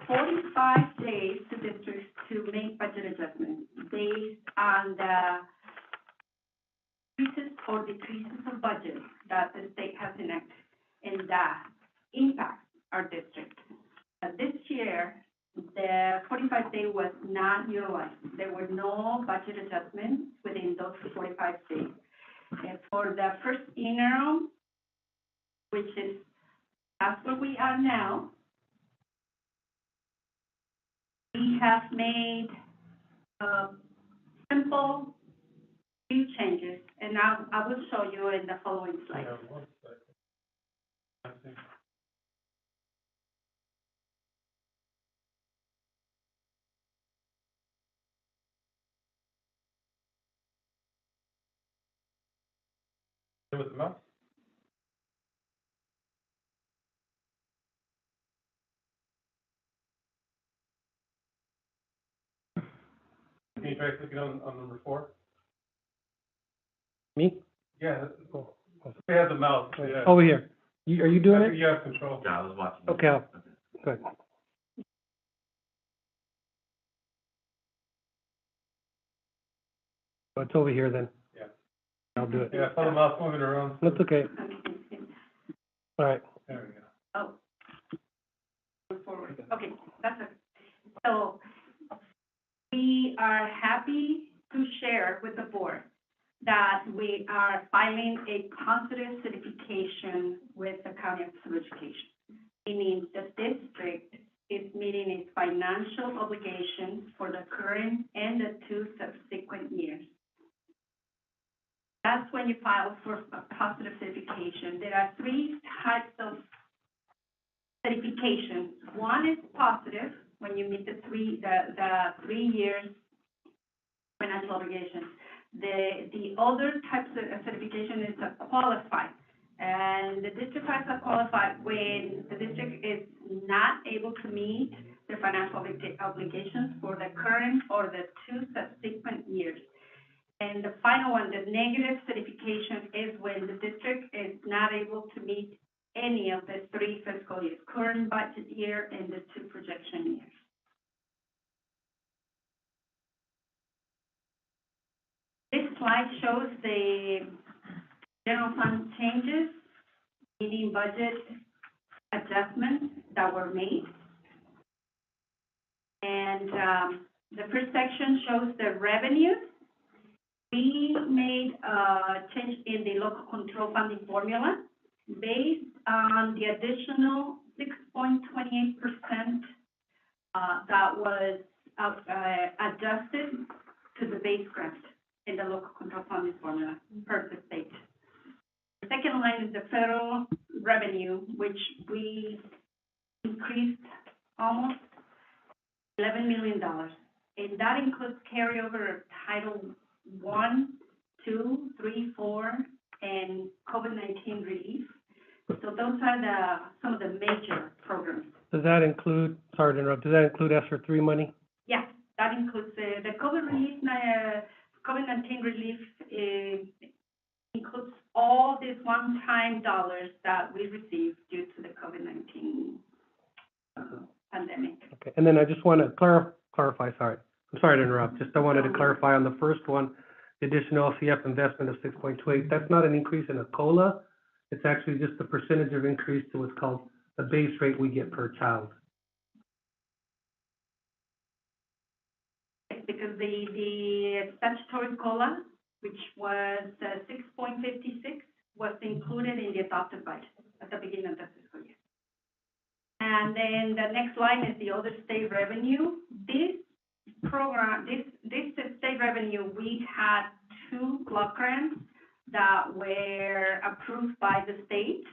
45 days to districts to make budget adjustments based on the increases or decreases of budget that the state has enacted, and that impacts our district. This year, the 45-day was not utilized. There were no budget adjustments within those 45 days. And for the first interim, which is, that's where we are now, we have made simple few changes, and I will show you in the following slide. With the mouse? Can you try clicking on number 4? Me? Yeah, Oh, we have the mouse, yeah. over here. Are you doing it? You have control. Yeah, I was watching. Okay, good. So it's over here then. Yeah. I'll do it. Yeah, I saw the mouse moving around. That's okay. All right. There we go. Oh. Forward. Okay, that's it. So we are happy to share with the board that we are filing a positive certification with the County Office of Education. Meaning the district is meeting its financial obligations for the current and the 2 subsequent years. That's when you file for a positive certification. There are 3 types of certification. One is positive, when you meet the 3 years financial obligations. The other types of certification is a qualified. And the district has a qualified when the district is not able to meet their financial obligations for the current or the 2 subsequent years. And the final one, the negative certification, is when the district is not able to meet any of the 3 fiscal years, current budget year and the 2 projection years. This slide shows the general fund changes, meaning budget adjustments that were made. And, the first section shows the revenues. We made a change in the local control funding formula based on the additional 6.28%, that was, adjusted to the base grant in the local control funding formula per the state. The second line is the federal revenue, which we increased almost $11 million. And that includes carryover of Title I, II, III, IV, and COVID-19 relief. So those are some of the major programs. Does that include, sorry to interrupt, does that include ESSER three money? Yeah, that includes the COVID relief, COVID-19 relief, includes all these one-time dollars that we received due to the COVID-19 pandemic. Okay, and then I just want to clarify, sorry. I'm sorry to interrupt, just I wanted to clarify on the first one, the additional LCF investment of 6.28, that's not an increase in a COLA. It's actually just the percentage of increase to what's called the base rate we get per child. Because the statutory COLA, which was 6.56, was included in the adopted budget at the beginning of the fiscal year. And then the next line is the other state revenue. This program, this state revenue, we had 2 block grants that were approved by the state,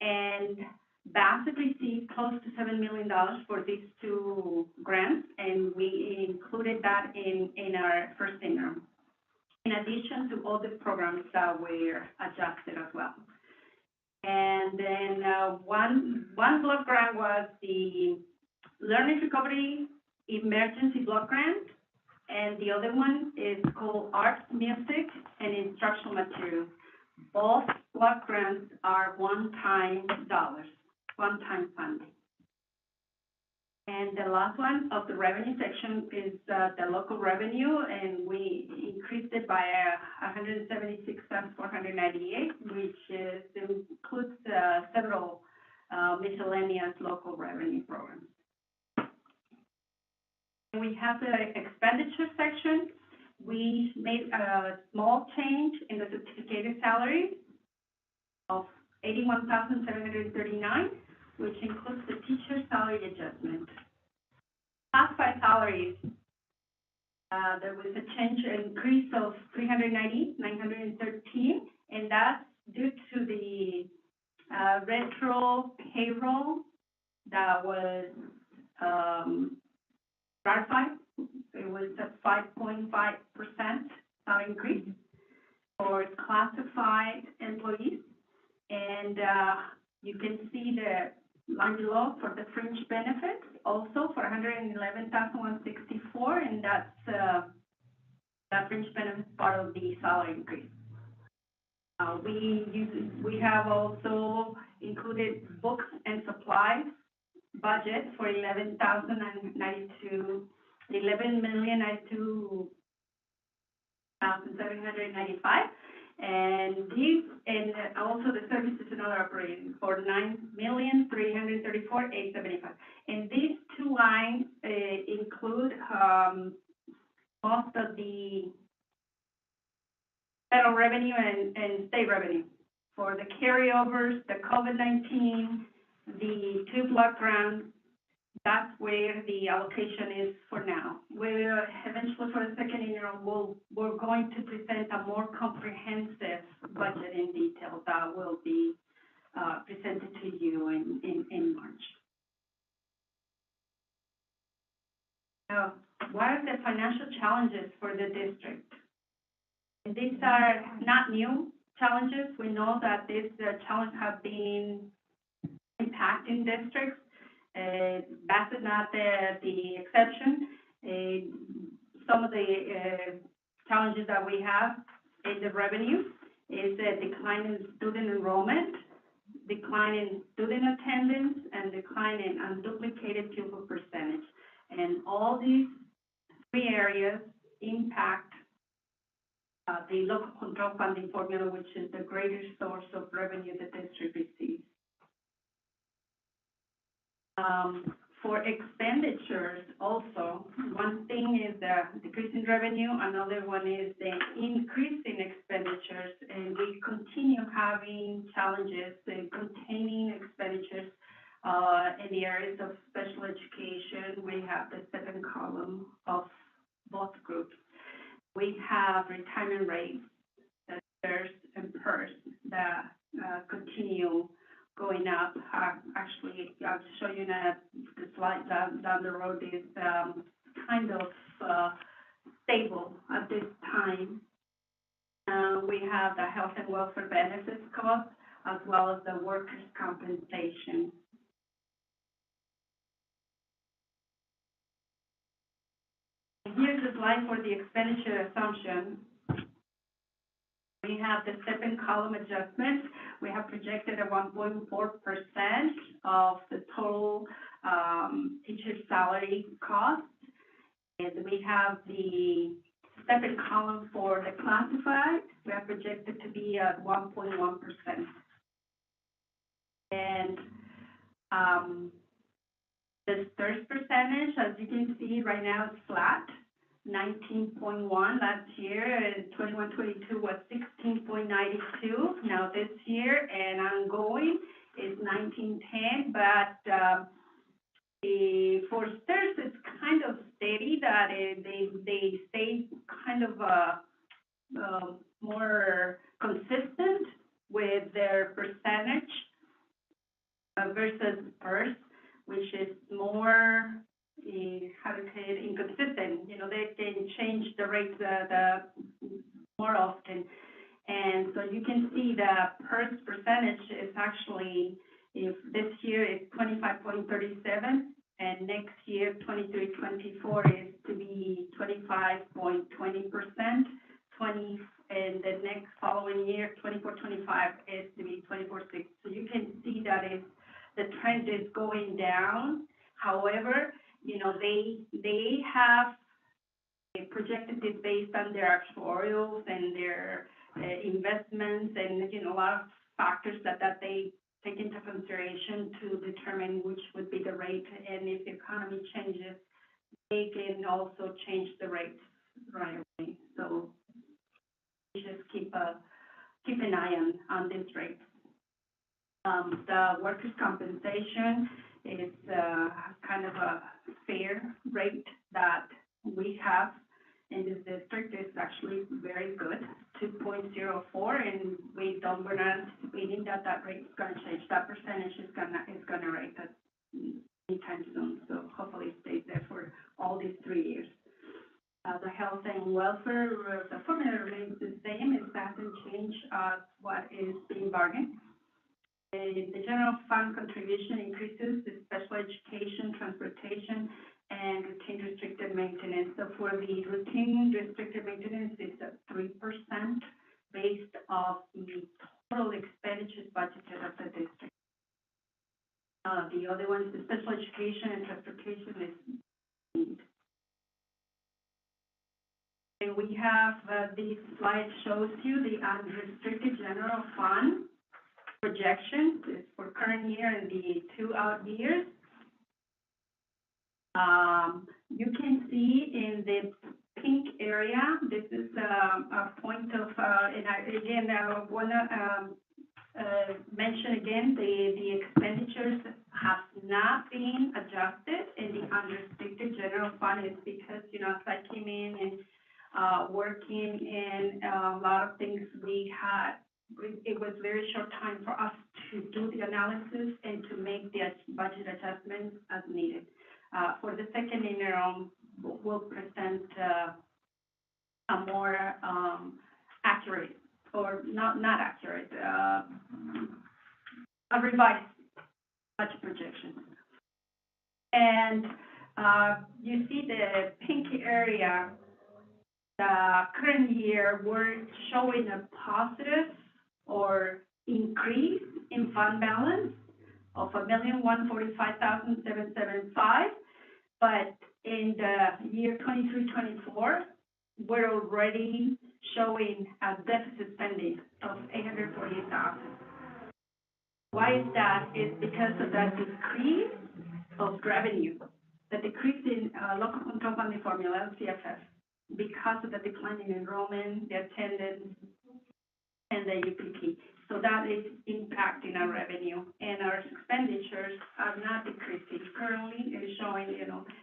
and Bassett received close to $7 million for these 2 grants, and we included that in our first interim, in addition to all the programs that were adjusted as well. And then one block grant was the Learning Recovery Emergency Block Grant, and the other one is called Arts, Music, and Instructional Materials. Both block grants are one-time dollars, one-time funding. And the last one of the revenue section is the local revenue, and we increased it by $176,498, which includes several miscellaneous local revenue programs. And we have the expenditure section. We made a small change in the certificated salary of $81,739, which includes the teacher salary adjustment. Classified salaries, there was a change, an increase of $390,913, and that's due to the retro payroll that was ratified. It was a 5.5% salary increase for classified employees, and you can see the line below for the fringe benefits, also for $111,164, and that's that fringe benefit part of the salary increase. We have also included books and supplies budget for $11,092,795. And these, and also the services and other operating for $9,334,875. And these 2 lines include most of the federal revenue and state revenue. For the carryovers, the COVID-19, the 2 block grants, that's where the allocation is for now. We're eventually, for the second year, we're going to present a more comprehensive budget in detail that will be presented to you in March. Now, what are the financial challenges for the district? And these are not new challenges. We know that these challenges have been impacting districts. Bassett not the exception. Some of the challenges that we have in the revenue is a decline in student enrollment, decline in student attendance, and decline in unduplicated pupil percentage. And all these 3 areas impact the local control funding formula, which is the greatest source of revenue the district receives. For expenditures also, one thing is the decrease in revenue, another one is the increase in expenditures, and we continue having challenges in containing expenditures in the areas of special education. We have the second column of both groups. We have retirement rates, teachers and PERS that continue going up. Actually, I'll show you that the slide down the road is kind of stable at this time. We have the health and welfare benefits cost as well as the workers' compensation. Here's the slide for the expenditure assumption. We have the second column adjustment. We have projected a 1.4% of the total teacher salary cost. And we have the second column for the classified. We have projected to be at 1.1%. And the third percentage, as you can see right now, is flat. 19.1 last year, and 21-22 was 16.92. Now this year and ongoing is 19.10, but for STIRS it's kind of steady that they stay kind of more consistent with their percentage versus PERS, which is more how to say it, inconsistent. You know, they can change the rates more often. And so you can see the PERS percentage is actually, if this year is 25.37, and next year, 23-24, is to be 25.20%, and the next following year, 24-25, is to be 24.6. So you can see that the trend is going down. However, you know, they have projected it based on their actuarials and their investments and, you know, a lot of factors that they take into consideration to determine which would be the rate. And if the economy changes, they can also change the rates right away. So we just keep an eye on this rate. The workers' compensation is kind of a fair rate that we have in this district. Is actually very good, 2.04, and we're not anticipating that rate is going to change. That percentage is going to rate at anytime soon. So hopefully it stays there for all these 3 years. The health and welfare, the formula remains the same. It hasn't changed what is being bargained. The general fund contribution increases to special education, transportation, and routine restricted maintenance. So for the routine restricted maintenance, it's at 3% based off the total expenditures budgeted of the district. The other ones, the special education and transportation, is need. And we have this slide shows you the unrestricted general fund projections for current year and the 2 out years. You can see in the pink area, this is a point of, and I want to mention again, the expenditures have not been adjusted in the unrestricted general fund. It's because, you know, as I came in and working in a lot of things it was very short time for us to do the analysis and to make the budget adjustments as needed. For the second interim, we'll present a more accurate, or not accurate, a revised budget projection. And you see the pink area, the current year, we're showing a positive or increase in fund balance of $1,145,775, but in the year 23-24, we're already showing a deficit spending of $848,000. Why is that? It's because of that decrease of revenue, the decrease in local control funding formula, CFF, because of the decline in enrollment, the attendance, and the UPP. So that is impacting our revenue, and our expenditures are not decreasing. Currently, it is showing,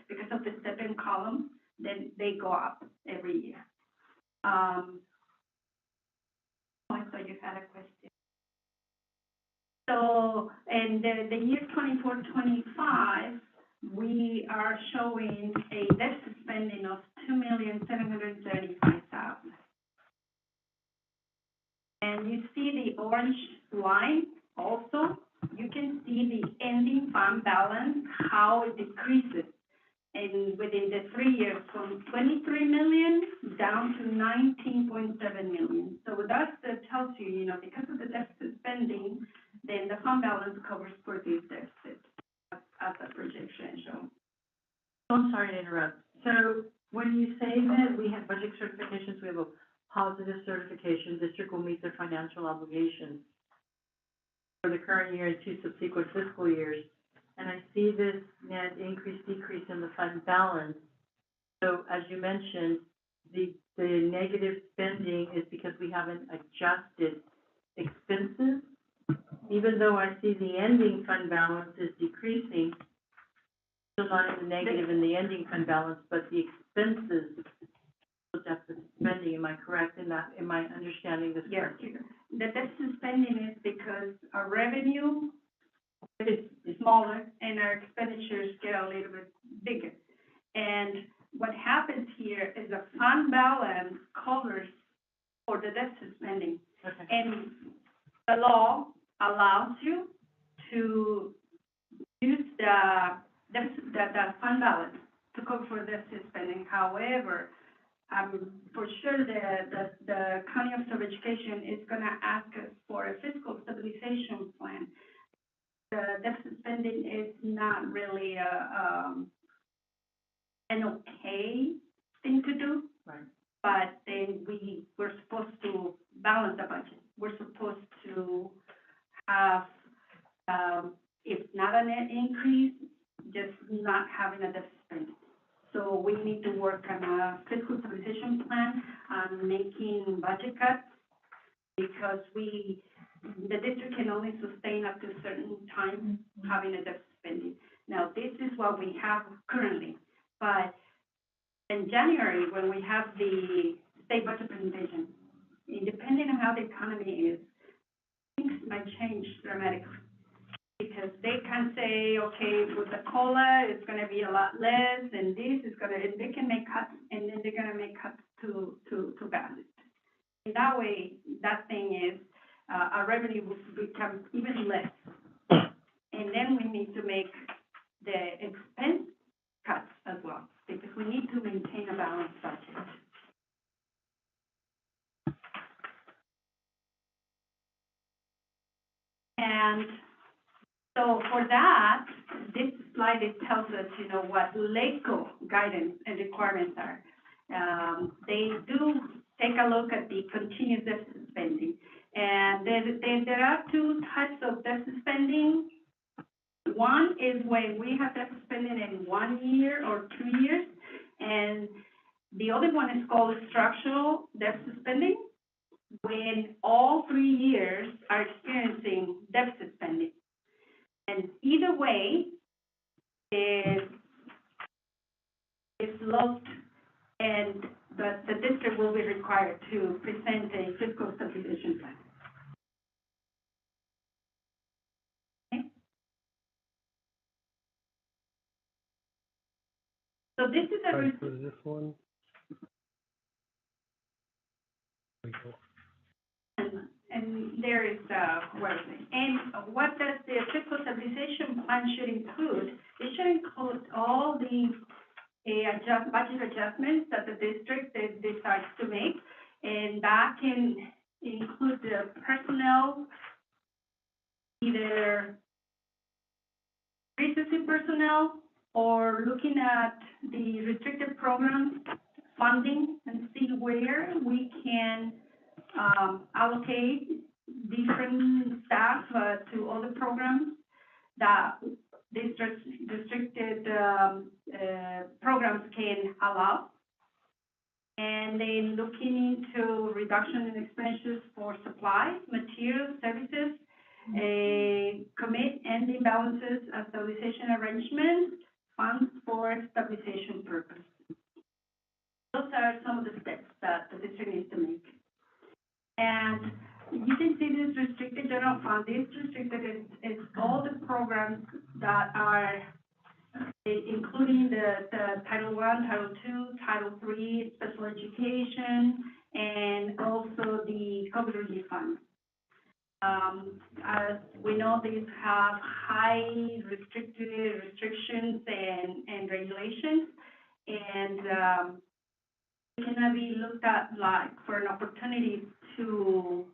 because of the step-in column, then they go up every year. I thought you had a question. So, in the year 24-25, we are showing a deficit spending of $2,735,000. And you see the orange line also. You can see the ending fund balance, how it decreases. And within the 3 years, from 23 million down to 19.7 million. So that tells you, because of the deficit spending, then the fund balance covers for these deficits as a projection shows. I'm sorry to interrupt. So when you say that we have budget certifications, we have a positive certification, district will meet their financial obligations for the current year and 2 subsequent fiscal years. And I see this net increase, decrease in the fund balance. So as you mentioned, the negative spending is because we haven't adjusted expenses. Even though I see the ending fund balance is decreasing, still not in the negative in the ending fund balance, but the expenses, deficit spending, am I correct in that? Am I understanding this correctly? Yes, the deficit spending is because our revenue is smaller and our expenditures get a little bit bigger. And what happens here is the fund balance covers for the deficit spending. Okay. And the law allows you to use the fund balance to cover for deficit spending. However, for sure the County Office of Education is gonna ask us for a fiscal stabilization plan. The deficit spending is not really an okay thing to do. Right. But then we're supposed to balance the budget. We're supposed to have, if not a net increase, just not having a deficit spending. So we need to work on a fiscal stabilization plan on making budget cuts because the district can only sustain up to a certain time having a deficit spending. Now, this is what we have currently, but in January, when we have the state budget presentation, depending on how the economy is, things might change dramatically. Because they can say, okay, with the COLA, it's gonna be a lot less, and this is gonna, and they can make cuts, and then they're gonna make cuts to balance. And that way, that thing is, our revenue will become even less. And then we need to make the expense cuts as well, because we need to maintain a balanced budget. And so for that, this slide, it tells us, what LACO guidance and requirements are. They do take a look at the continuous deficit spending. And there are 2 types of deficit spending. One is when we have deficit spending in 1 year or 2 years, and the other one is called structural deficit spending, when all 3 years are experiencing deficit spending. And either way is looked, and the district will be required to present a fiscal stabilization plan. Okay. So this is a. Right, so this one. And there is, and what does the fiscal stabilization plan should include? It should include all the budget adjustments that the district decides to make, and that can include the personnel, either increases in personnel or looking at the restricted programs funding and see where we can, allocate different staff, to other programs that these restricted, programs can allow. And then looking into reduction in expenses for supplies, materials, services, commit ending balances of stabilization arrangements, funds for stabilization purpose. Those are some of the steps that the district needs to make. And you can see this restricted general fund. This restricted is all the programs that are, including the Title I, Title II, Title III, special education, and also the COVID relief fund. As we know, these have high restrictions and regulations, and it cannot be looked at like for an opportunity to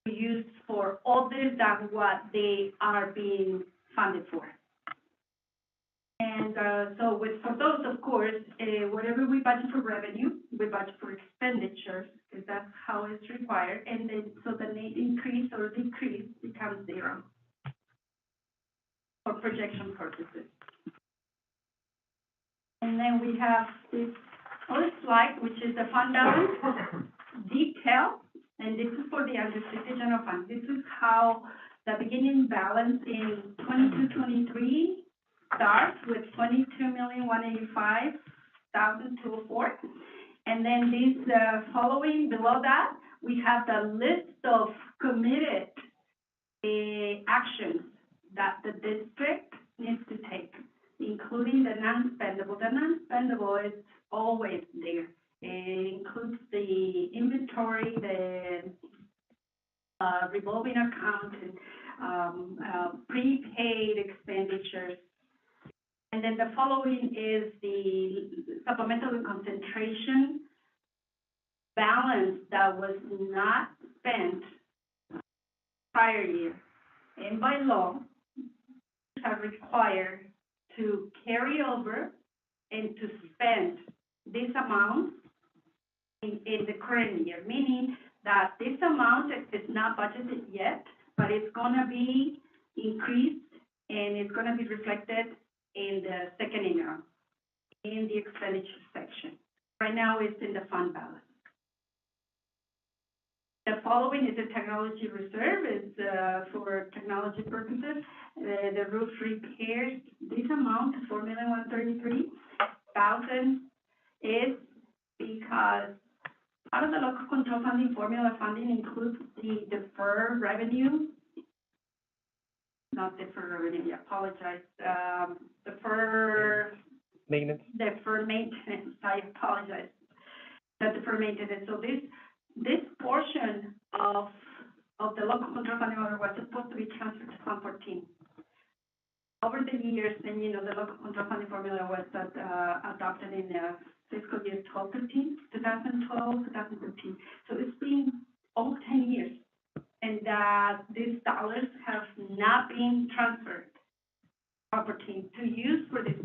be used for other than what they are being funded for. And so for those, of course, whatever we budget for revenue, we budget for expenditures, because that's how it's required, and then so the net increase or decrease becomes zero for projection purposes. And then we have this other slide, which is the fund balance detail, and this is for the unrestricted general fund. This is how the beginning balance in 22-23 starts with 22,185,204, and then this following below that we have the list of committed actions that the district needs to take, including the non-spendable. The non-spendable is always there. It includes the inventory, the revolving account, and prepaid expenditures. And then the following is the supplemental and concentration balance that was not spent prior year. And by law, are required to carry over and to spend this amount in the current year, meaning that this amount is not budgeted yet, but it's gonna be increased and it's gonna be reflected in the second interim, in the expenditure section. Right now, it's in the fund balance. The following is the technology reserve. It's for technology purposes. The roof repairs, this amount, $4,133,000, is because part of the local control funding formula funding includes the deferred revenue. Not deferred revenue, I apologize. Deferred Maintenance. I apologize. The deferred maintenance. So this portion of the local control funding order was supposed to be transferred to Fund 14. Over the years, and you know, the local control funding formula was adopted in fiscal year 2012, 2013. So it's been over 10 years, and these dollars have not been transferred to 14 to use for these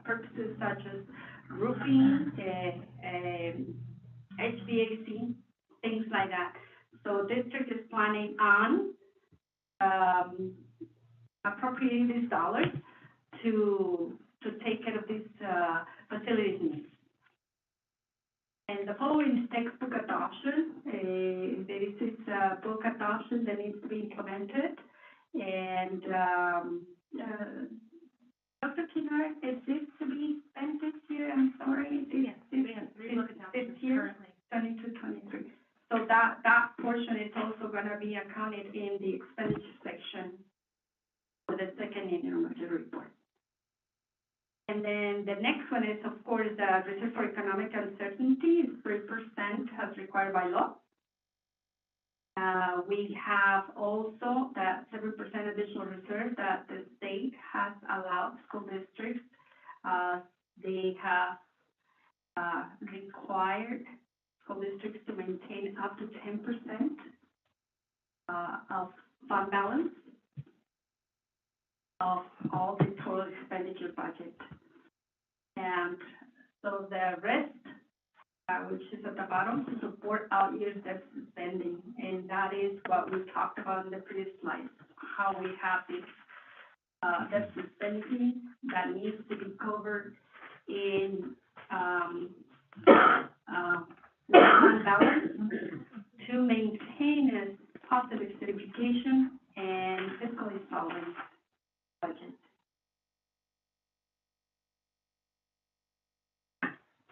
purposes such as roofing, HVAC, things like that. So district is planning on appropriating these dollars to take care of these facilities needs. And the following is textbook adoption. This is book adoption that needs to be implemented. And Dr. Kennard, is this to be spent this year? I'm sorry. This year, 22-23. So that portion is also going to be accounted in the expenditure section for the second interim budget report. And then the next one is, of course, the Reserve for Economic Uncertainty, 3% as required by law. We have also that 7% additional reserve that the state has allowed school districts. They have required school districts to maintain up to 10% of fund balance of all the total expenditure budget. And So the rest, which is at the bottom, to support out years deficit spending. And that is what we talked about in the previous slide, how we have this deficit spending that needs to be covered in fund balance to maintain a positive certification and fiscally solvent budget.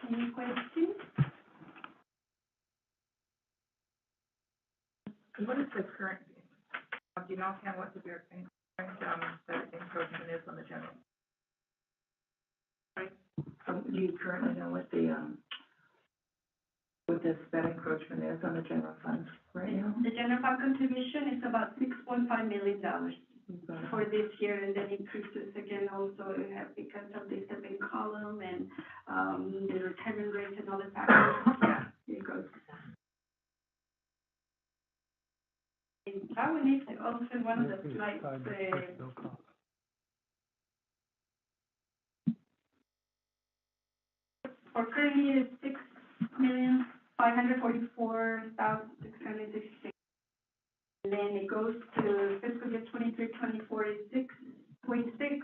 Any questions? What is the current, do you know, Ken, what the encroachment is on the general? Right. Do you currently know what the sped encroachment is on the general funds right now? The general fund contribution is about $6.5 million for this year, and then increases again also because of the stepping column and the retirement rates and all the factors. Yeah, it goes. And that one is also in one of the slides. For current year, $6,544,666. And then it goes to fiscal year 23-24 is 6.6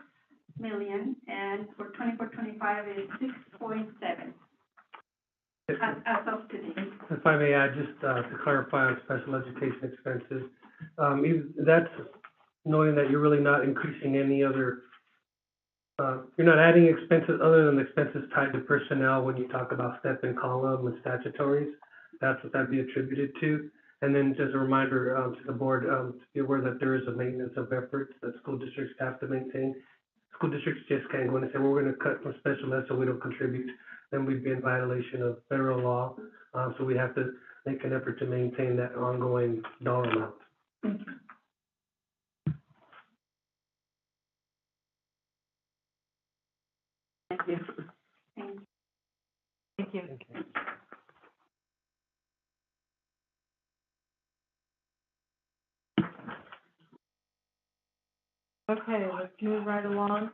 million, and for 24-25 is 6.7. As of today. If I may add, just to clarify on special education expenses, that's knowing that you're really not increasing any other, you're not adding expenses other than the expenses tied to personnel when you talk about step and column and statutories. That's what that'd be attributed to. And then just a reminder to the board to be aware that there is a maintenance of efforts that school districts have to maintain. School districts just can't go in and say, well, we're going to cut from special ed so we don't contribute. Then we'd be in violation of federal law. So we have to make an effort to maintain that ongoing dollar amount. Thank you. Thank you. Thank you. Okay, let's move right along.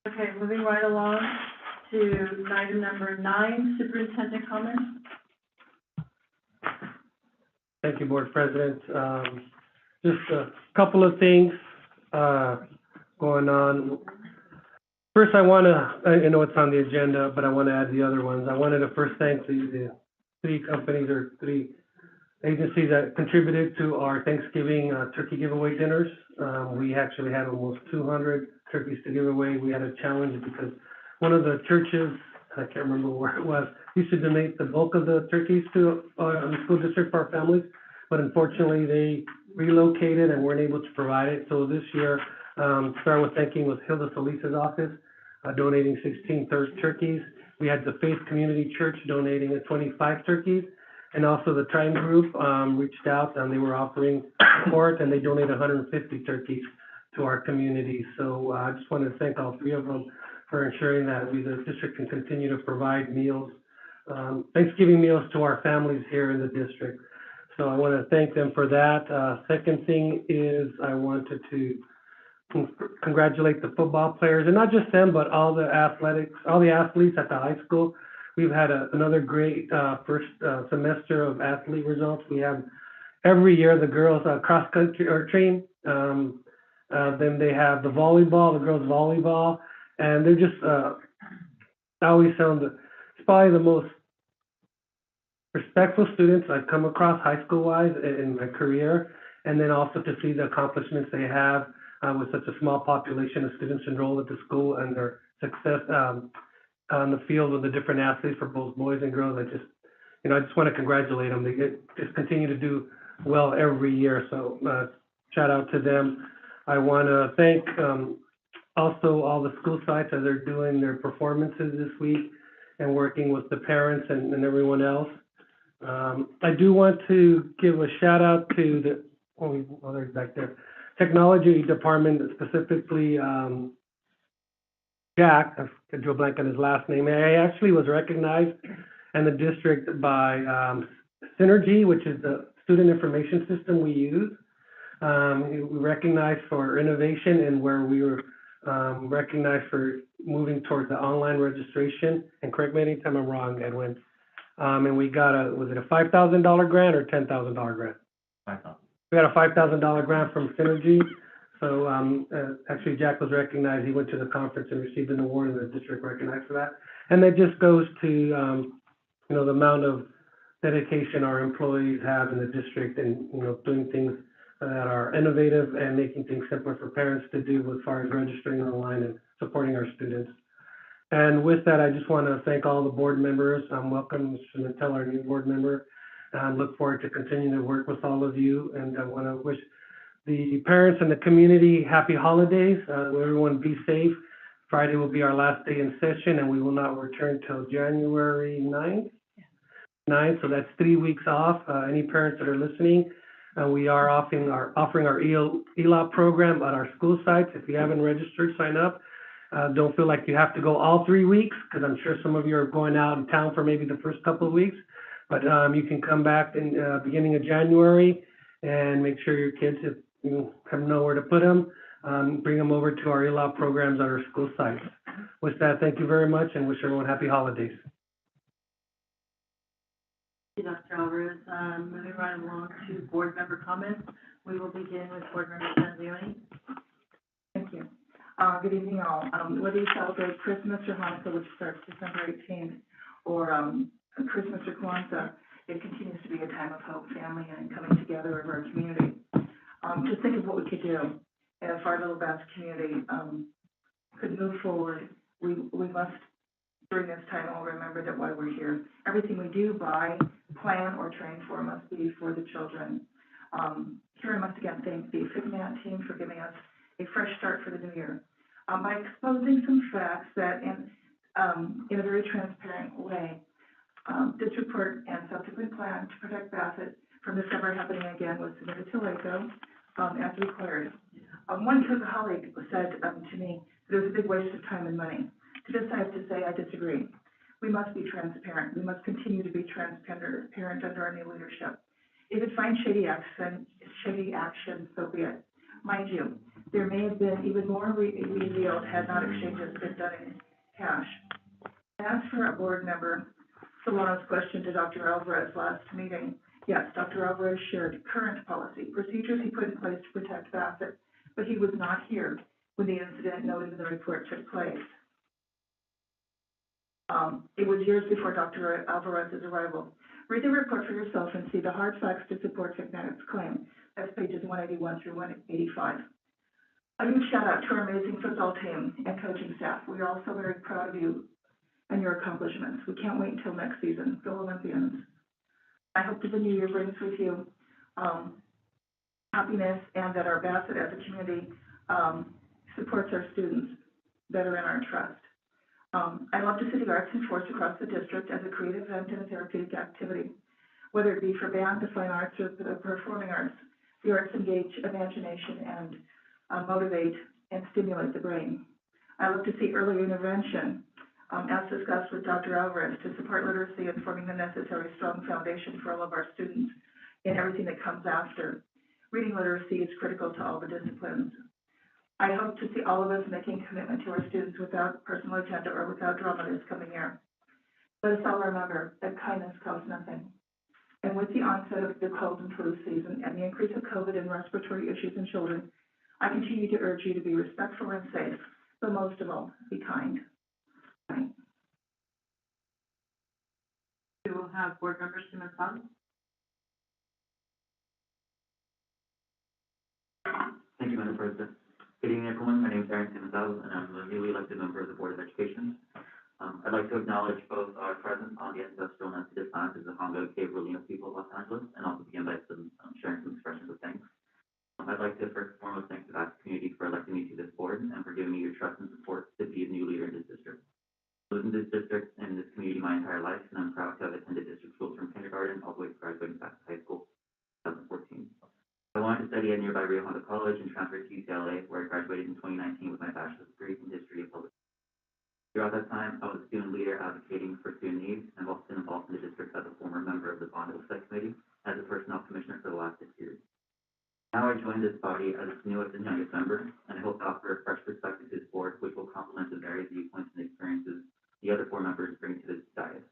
Okay, moving right along to item number 9, superintendent comments. Thank you, Board President. Just a couple of things going on. First, I know it's on the agenda, but I want to add the other ones. I wanted to first thank the 3 companies or 3 agencies that contributed to our Thanksgiving turkey giveaway dinners. We actually had almost 200 turkeys to give away. We had a challenge because one of the churches, I can't remember where it was, used to donate the bulk of the turkeys to the school district for our families, but unfortunately they relocated and weren't able to provide it. So this year, start with thanking was Hilda Solis's office, donating 16 turkeys. We had the Faith Community Church donating 25 turkeys. And also the Triton Group reached out and they were offering support and they donated 150 turkeys to our community. So I just wanted to thank all 3 of them for ensuring that we, the district, can continue to provide meals, Thanksgiving meals to our families here in the district. So I want to thank them for that. Second thing is I wanted to congratulate the football players, and not just them, but all the athletes at the high school. We've had another great first semester of athlete results. We have every year the girls cross country or train. Then they have the volleyball, the girls volleyball, and they're just I always found that it's probably the most respectful students I've come across high school wise in my career, and then also to see the accomplishments they have with such a small population of students enrolled at the school and their success on the field with the different athletes for both boys and girls. I just want to congratulate them. They just continue to do well every year. So shout out to them. I want to thank also all the school sites as they're doing their performances this week and working with the parents and everyone else. I do want to give a shout out to the they're back there, technology department, specifically Jack, I drew a blank on his last name. I actually was recognized in the district by Synergy, which is the student information system we use. We recognized for innovation and where we were recognized for moving towards the online registration, and correct me anytime I'm wrong, Edwin. And we got was it a $5,000 grant or $10,000 grant? 5,000. We got a $5,000 grant from Synergy. So, actually Jack was recognized, he went to the conference and received an award, and the district recognized for that. And that just goes to, you know, the amount of dedication our employees have in the district and, you know, doing things that are innovative and making things simpler for parents to do as far as registering online and supporting our students. And with that, I just want to thank all the board members. Welcome, Mr. Nattel, our new board member. Look forward to continuing to work with all of you, and I want to wish the parents and the community happy holidays. Everyone be safe. Friday will be our last day in session, and we will not return till January 9th, so that's 3 weeks off. Any parents that are listening, we are offering our ELOP program at our school sites. If you haven't registered, sign up. Don't feel like you have to go all 3 weeks, because I'm sure some of you are going out in town for maybe the first couple of weeks. But you can come back in beginning of January and make sure your kids have nowhere to put them. Bring them over to our ELOP programs at our school sites. With that, thank you very much, and wish everyone happy holidays. Thank you, Dr. Alvarez. Moving right along to board member comments. We will begin with board member Sanzioni. Thank you. Good evening, all. Whether you celebrate Christmas or Hanukkah, which starts December 18th, or Christmas or Kwanzaa, it continues to be a time of hope, family, and coming together of our community. Just think of what we could do if our little Basque community could move forward. We must, during this time, all remember that why we're here. Everything we do, buy, plan, or train for must be for the children. Here I must again thank the FICMAT team for giving us a fresh start for the new year. By exposing some facts that in a very transparent way, this report and subsequent plan to protect Bassett from this ever happening again was submitted to LACO as required. One colleague said to me that it was a big waste of time and money. To this I have to say I disagree. We must be transparent. We must continue to be transparent under our new leadership. If it finds shady action, so be it. Mind you, there may have been even more revealed had not exchanges been done in cash. As for a board member Solano's question to Dr. Alvarez last meeting, yes, Dr. Alvarez shared current policy, procedures he put in place to protect Bassett, but he was not here when the incident noted in the report took place. It was years before Dr. Alvarez's arrival. Read the report for yourself and see the hard facts to support FICMAT's claim. That's pages 181 through 185. A huge shout out to our amazing football team and coaching staff. We are also very proud of you and your accomplishments. We can't wait until next season. Go Olympians. I hope that the new year brings with you happiness, and that our Bassett as a community supports our students that are in our trust. I love to see the arts enforced across the district as a creative event and a therapeutic activity. Whether it be for band, the fine arts, or the performing arts, the arts engage imagination and motivate and stimulate the brain. I love to see early intervention, as discussed with Dr. Alvarez, to support literacy and forming the necessary strong foundation for all of our students in everything that comes after. Reading literacy is critical to all the disciplines. I hope to see all of us making commitment to our students without personal agenda or without drama this coming year. Let us all remember that kindness costs nothing. And with the onset of the cold and flu season and the increase of COVID and respiratory issues in children, I continue to urge you to be respectful and safe, but most of all, be kind. We will have board member Simonson. Thank you, Madam President. Good evening, everyone. My name is Aaron Simonson, and I'm a newly elected member of the Board of Education. I'd like to acknowledge both our presence on the ancestral and unceded lands of the Hongo Cave Rolino people of Los Angeles, and also begin by sharing some expressions of thanks. I'd like to first and foremost thank the Basque community for electing me to this board and for giving me your trust and support to be a new leader in this district. I've lived in this district and this community my entire life, and I'm proud to have attended district schools from kindergarten all the way to graduating back to high school in 2014. I wanted to study at nearby Rio Hondo College and transferred to UCLA, where I graduated in 2019 with my bachelor's degree in history of public. Throughout that time, I was a student leader advocating for student needs, and I've also been involved in the district as a former member of the Bond Oversight Committee as a personnel commissioner for the last 6 years. Now I joined this body as its newest and youngest member, and I hope to offer a fresh perspective to this board complement the varied viewpoints and experiences the other four members bring to this dais.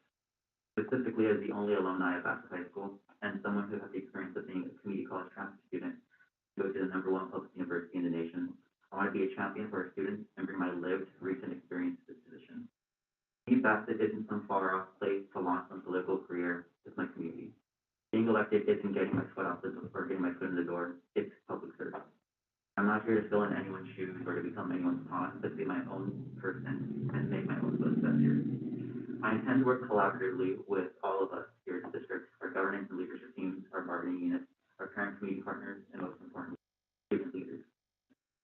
Specifically, as the only alumni of Bassett High School and someone who has the experience of being a community college transfer student, go to the #1 public university in the nation, I want to be a champion for our students and bring my lived, recent experience to this position. Being Bassett isn't some far-off place to launch some political career. It's my community. Being elected isn't getting my foot in the door. It's public service. I'm not here to fill in anyone's shoes or to become anyone's pawn, but to be my own person and make my own footsteps here. I intend to work collaboratively with all of us here at the district, our governance and leadership teams, our bargaining units, our parent community partners, and most importantly, student leaders.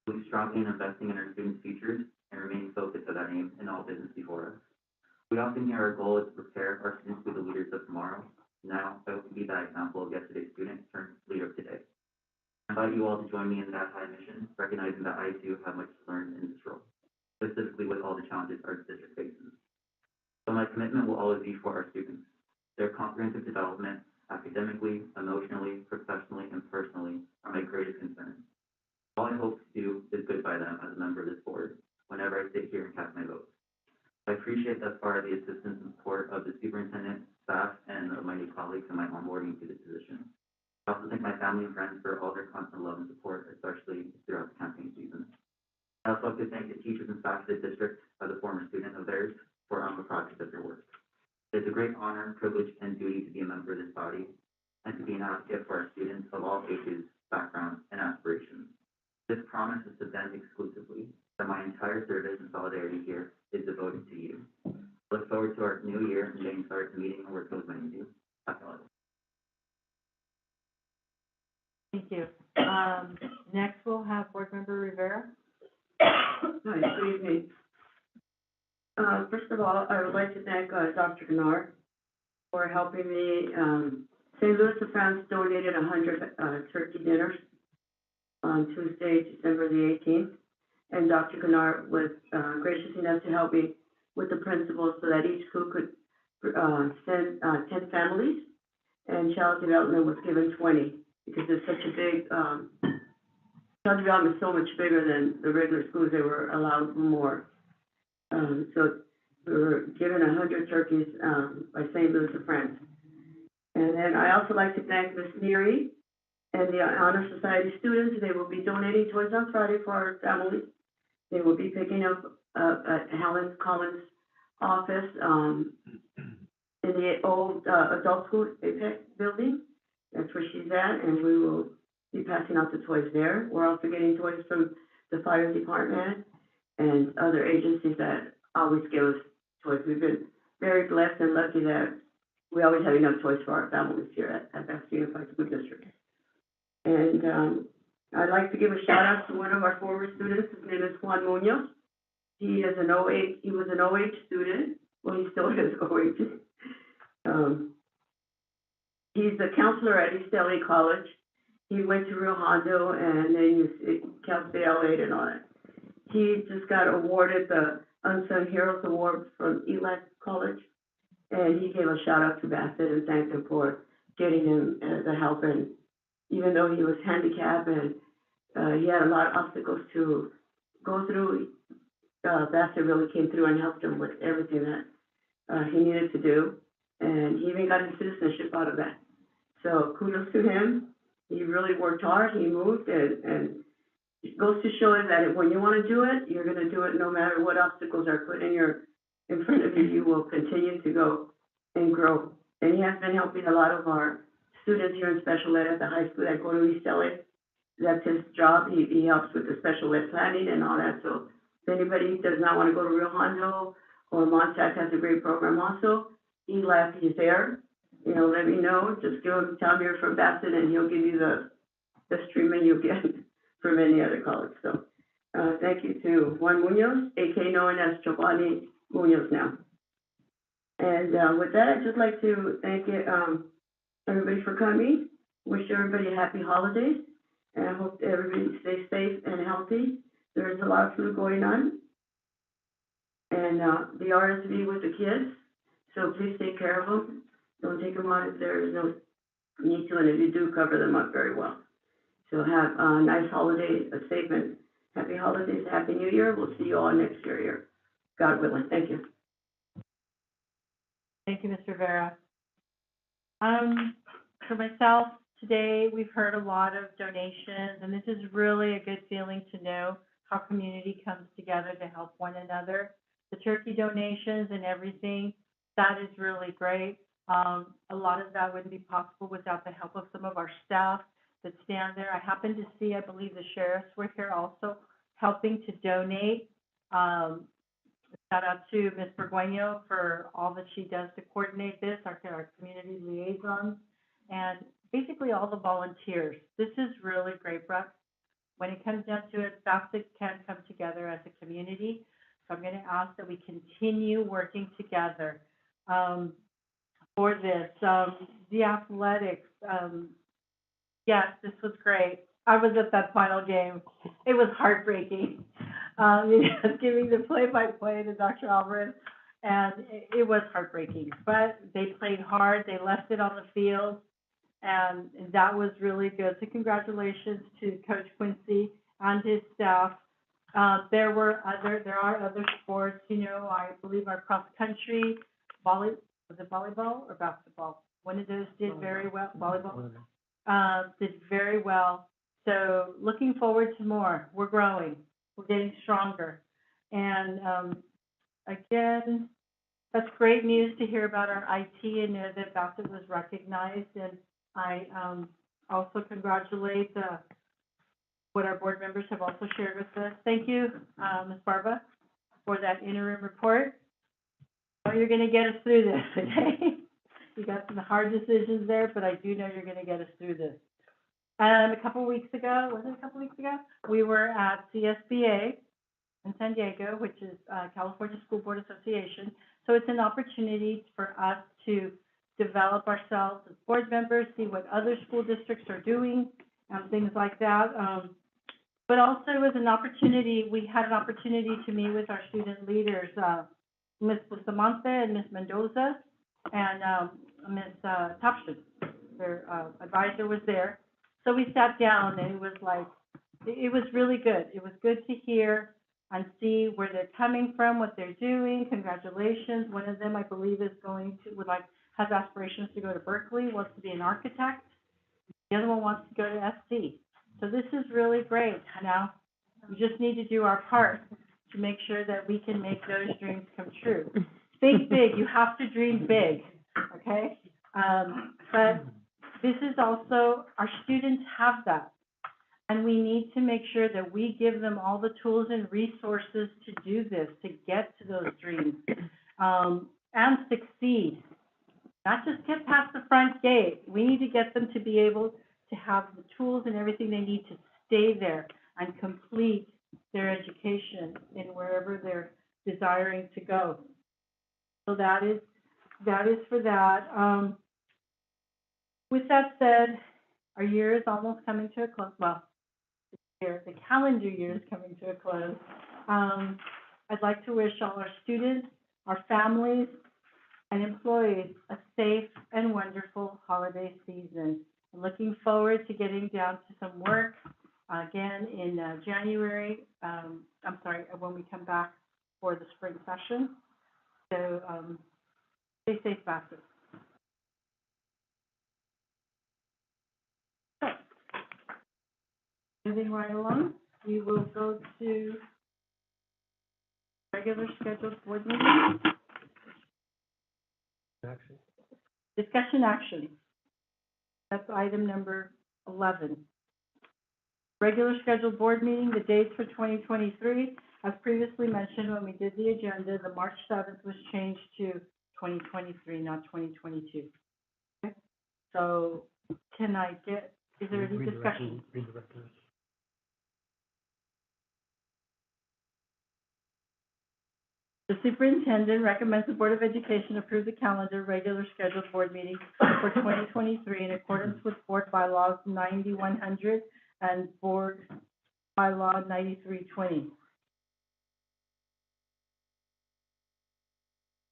Believe strongly in investing in our students' futures and remaining focused on that aim in all business before us. We often hear our goal is to prepare our students to be the leaders of tomorrow. Now, I hope to be that example of yesterday's student turned leader of today. I invite you all to join me in that high mission, recognizing that I too have much to learn in this role, specifically with all the challenges our district faces. So my commitment will always be for our students. Their comprehensive development, academically, emotionally, professionally, and personally, are my greatest concern. All I hope to do is good by them as a member of this board, whenever I sit here and cast my vote. I appreciate thus far the assistance and support of the superintendent, staff, and of my new colleagues in my onboarding to this position. I also thank my family and friends for all their constant love and support, especially throughout the campaign season. I also like to thank the teachers and staff of the district as a former student of theirs for the project of their work. It's a great honor, privilege, and duty to be a member of this body and to be an advocate for our students of all ages, backgrounds, and aspirations. This promise is to them exclusively, that my entire service and solidarity here is devoted to you. I look forward to our new year and getting started to meeting and working with many of you. That's all. Thank you. Next, we'll have Board Member Rivera. Hi, good evening. First of all, I would like to thank, Dr. Kennard for helping me. St. Louis of France donated 100, turkey dinners on Tuesday, December the 18th. And Dr. Kennard was, gracious enough to help me with the principals so that each school could, send, 10 families. And child development was given 20, because it's such a big, child development is so much bigger than the regular schools. They were allowed more. So we were given 100 turkeys, by St. Louis of France. And then I also like to thank Ms. Neary and the Honor Society students. They will be donating toys on Friday for our families. They will be picking up, at Helen Collins' office, in the old, adult school Apex building. That's where she's at, and we will be passing out the toys there. We're also getting toys from the fire department and other agencies that always give us toys. We've been very blessed and lucky that we always have enough toys for our families here at Bassett Unified School District. And, I'd like to give a shout out to one of our former students. His name is Juan Munoz. He is an OH, he was an OH student. Well, he still is OH. He's a counselor at East LA College. He went to Rio Hondo and then Cal State LA and all that. He just got awarded the Unsung Heroes Award from ELAC College. And he gave a shout out to Bassett and thanked him for getting him the help. And even though he was handicapped and he had a lot of obstacles to go through, Bassett really came through and helped him with everything that he needed to do. And he even got his citizenship out of that. So kudos to him. He really worked hard. He moved, and it goes to show that when you want to do it, you're going to do it no matter what obstacles are put in front of you. You will continue to go and grow. And he has been helping a lot of our students here in special ed at the high school that go to East LA. That's his job. He helps with the special ed planning and all that. So if anybody does not want to go to Rio Hondo, or Montauk has a great program also, he's there. You know, let me know. Just tell him you're from Bassett, and he'll give you the treatment you'll get from any other college. So thank you to Juan Munoz, aka known as Giovanni Munoz now. And with that, I'd just like to thank everybody for coming. Wish everybody a happy holidays, and I hope everybody stays safe and healthy. There's a lot of flu going on, and the RSV with the kids, so please take care of them. Don't take them out if there is no need to, and if you do, cover them up very well. So have a nice holiday, a safe and happy happy holidays, happy new year. We'll see you all next year here, God willing. Thank you. Thank you, Ms. Rivera. For myself, today, we've heard a lot of donations, and this is really a good feeling to know how community comes together to help one another. The turkey donations and everything, that is really great. A lot of that wouldn't be possible without the help of some of our staff that stand there. I happen to see, I believe the sheriffs were here also helping to donate. Shout out to Ms. Burgueño for all that she does to coordinate this, our community liaisons, and basically all the volunteers. This is really great, Brooke. When it comes down to it, Bassett can come together as a community. So I'm going to ask that we continue working together for this. The athletics, yes, this was great. I was at that final game. It was heartbreaking. Giving the play-by-play to Dr. Alvarez, and it was heartbreaking. But they played hard. They left it on the field, and that was really good. So congratulations to Coach Quincy and his staff. There are other sports. I believe our cross-country, was it volleyball or basketball? One of those did very well. Volleyball did very well. So looking forward to more. We're growing. We're getting stronger. And again, that's great news to hear about our IT and know that Bassett was recognized. And I also congratulate what our board members have also shared with us. Thank you, Ms. Barba, for that interim report. I know you're going to get us through this, okay? You got some hard decisions there, but I do know you're going to get us through this. A couple weeks ago, we were at CSBA in San Diego, which is California School Board Association. So it's an opportunity for us to develop ourselves as board members, see what other school districts are doing, things like that. But also it was an opportunity, we had an opportunity to meet with our student leaders, Ms. Bustamante and Ms. Mendoza, and Ms. Topshon, their advisor was there. So we sat down and it was really good. It was good to hear and see where they're coming from, what they're doing. Congratulations. One of them, I believe, has aspirations to go to Berkeley, wants to be an architect. The other one wants to go to SC. So this is really great. Now, we just need to do our part to make sure that we can make those dreams come true. Think big. You have to dream big, okay? But this is also, our students have that. And we need to make sure that we give them all the tools and resources to do this, to get to those dreams, and succeed. Not just get past the front gate. We need to get them to be able to have the tools and everything they need to stay there and complete their education in wherever they're desiring to go. So that is for that. With that said, our year is almost coming to a close. Well, the calendar year is coming to a close. I'd like to wish all our students, our families, and employees a safe and wonderful holiday season. I'm looking forward to getting down to some work again in January. When we come back for the spring session. So stay safe, Bassett. So, moving right along, we will go to regular scheduled board meeting. Discussion action. That's item number 11. Regular scheduled board meeting, the dates for 2023, as previously mentioned when we did the agenda, the March 7th was changed to 2023, not 2022. Okay? So is there any discussion? The superintendent recommends the Board of Education approve the calendar regular scheduled board meeting for 2023 in accordance with Board Bylaws 9100 and Board Bylaw 9320.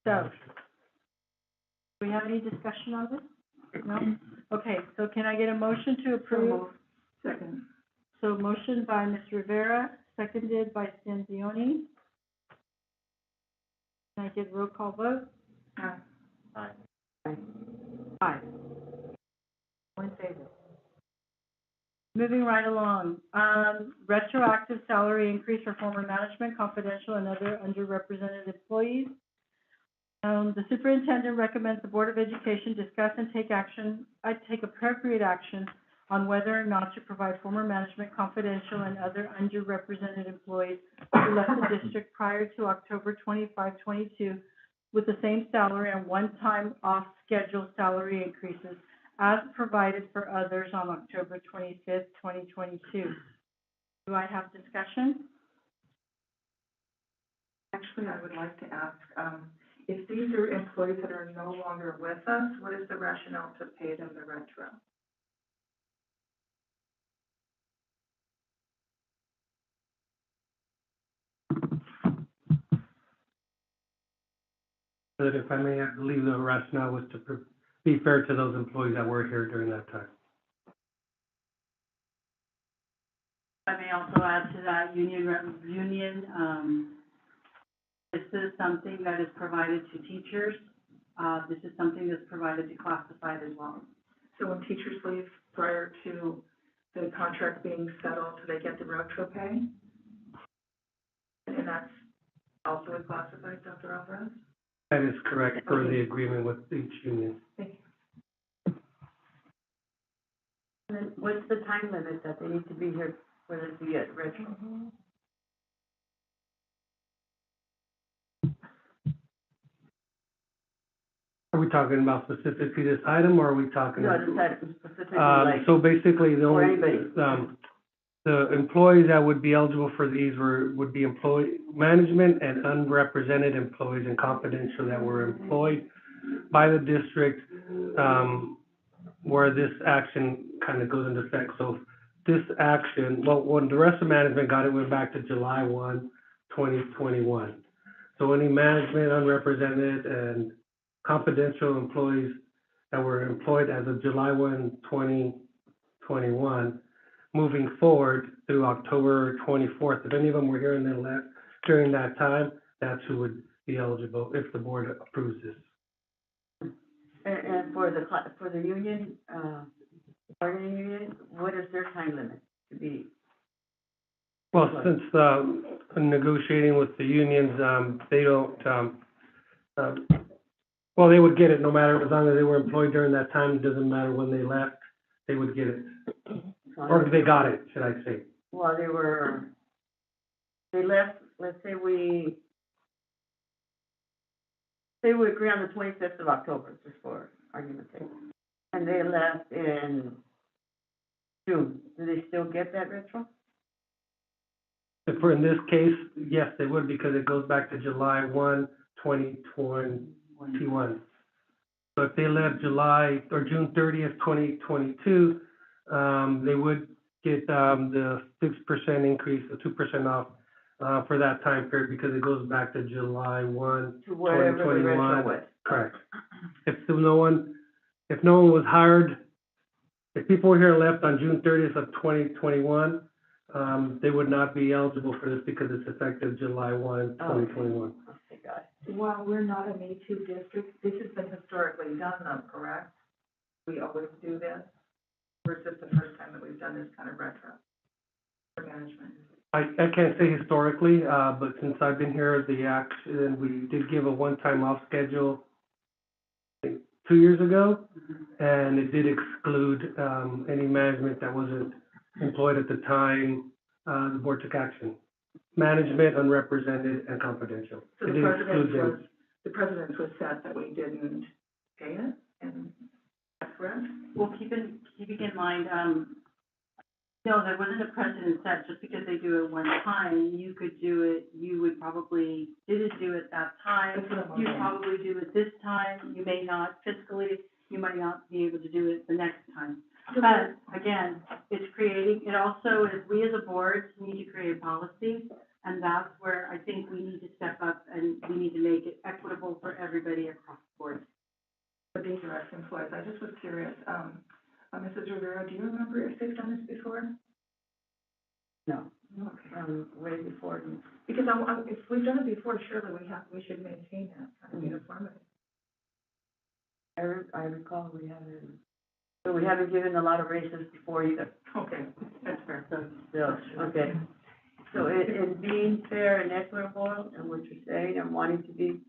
So, do we have any discussion on this? No? Okay, so can I get a motion to approve? Second. So motion by Ms. Rivera, seconded by Stanzioni. Can I get roll call vote? Aye. Aye. Aye. One in favor. Moving right along, retroactive salary increase for former management, confidential, and other underrepresented employees. The superintendent recommends the Board of Education discuss and take appropriate action on whether or not to provide former management, confidential, and other underrepresented employees who left the district prior to October 25, 22, with the same salary and one-time off-schedule salary increases as provided for others on October 25th, 2022. Do I have discussion? Actually, I would like to ask, if these are employees that are no longer with us, what is the rationale to pay them the retro? But if I may, I believe the rationale was to be fair to those employees that were here during that time. I may also add to that, this is something that is provided to teachers. This is something that's provided to classified as well. So when teachers leave prior to the contract being settled, do they get the retro pay? And that's also a classified, Dr. Alvarez? That is correct, per the agreement with each union. Thank you. And then what's the time limit that they need to be here for them to get retro? Are we talking about specifically this item, or are we talking? No, this item specifically, like, So basically, the for only, anybody. the employees that would be eligible for these would be employee management and unrepresented employees and confidential that were employed by the district, where this action kind of goes into effect. So this action, well, when the rest of management got it, went back to July 1, 2021. So any management, unrepresented, and confidential employees that were employed as of July 1, 2021, moving forward through October 24th, if any of them were here and then left during that time, that's who would be eligible if the board approves this. And for the union, bargaining union, what is their time limit to be? Well, since negotiating with the unions, they don't, well, they would get it no matter, as long as they were employed during that time, it doesn't matter when they left, they would get it. Or they got it, should I say. Well, they left, let's say we agree on the 25th of October, just for argument's sake. And they left in June, do they still get that retro? If for in this case, yes, they would, because it goes back to July 1, 2021. So if they left July or June 30th, 2022, they would get the 6% increase, the 2% off for that time period, because it goes back to July 1, To wherever the retro 2021. was. Correct. If no one was hired, if people were here and left on June 30th of 2021, they would not be eligible for this because it's effective July 1, 2021. Okay, got it. While we're not a Me Too district, this has been historically done though, correct? We always do this? Or is this the first time that we've done this kind of retro for management? I can't say historically, but since I've been here, the action, we did give a one-time off schedule, I think, 2 years ago, and it did exclude any management that wasn't employed at the time the board took action. Management, unrepresented, and confidential. So It the did exclude them. precedence was set that we didn't pay it, and that's correct? Well, keeping in mind, no, there wasn't a precedent set. Just because they do it one time, you would probably, didn't do it that time. That's what I'm You wondering. probably do it this time, you may not fiscally, you might not be able to do it the next time. But again, it also is, we as a board need to create policy, and that's where I think we need to step up and we need to make it equitable for everybody across the board. For these direct employees, I just was curious, Mrs. Rivera, do you remember if they've done this before? No. way before. Because if we've done it before, surely we should maintain that kind of uniformity. I recall we haven't, but we haven't given a lot of raises before either. Okay, that's fair. So, okay. So in being fair and equitable and what you're saying and wanting to be,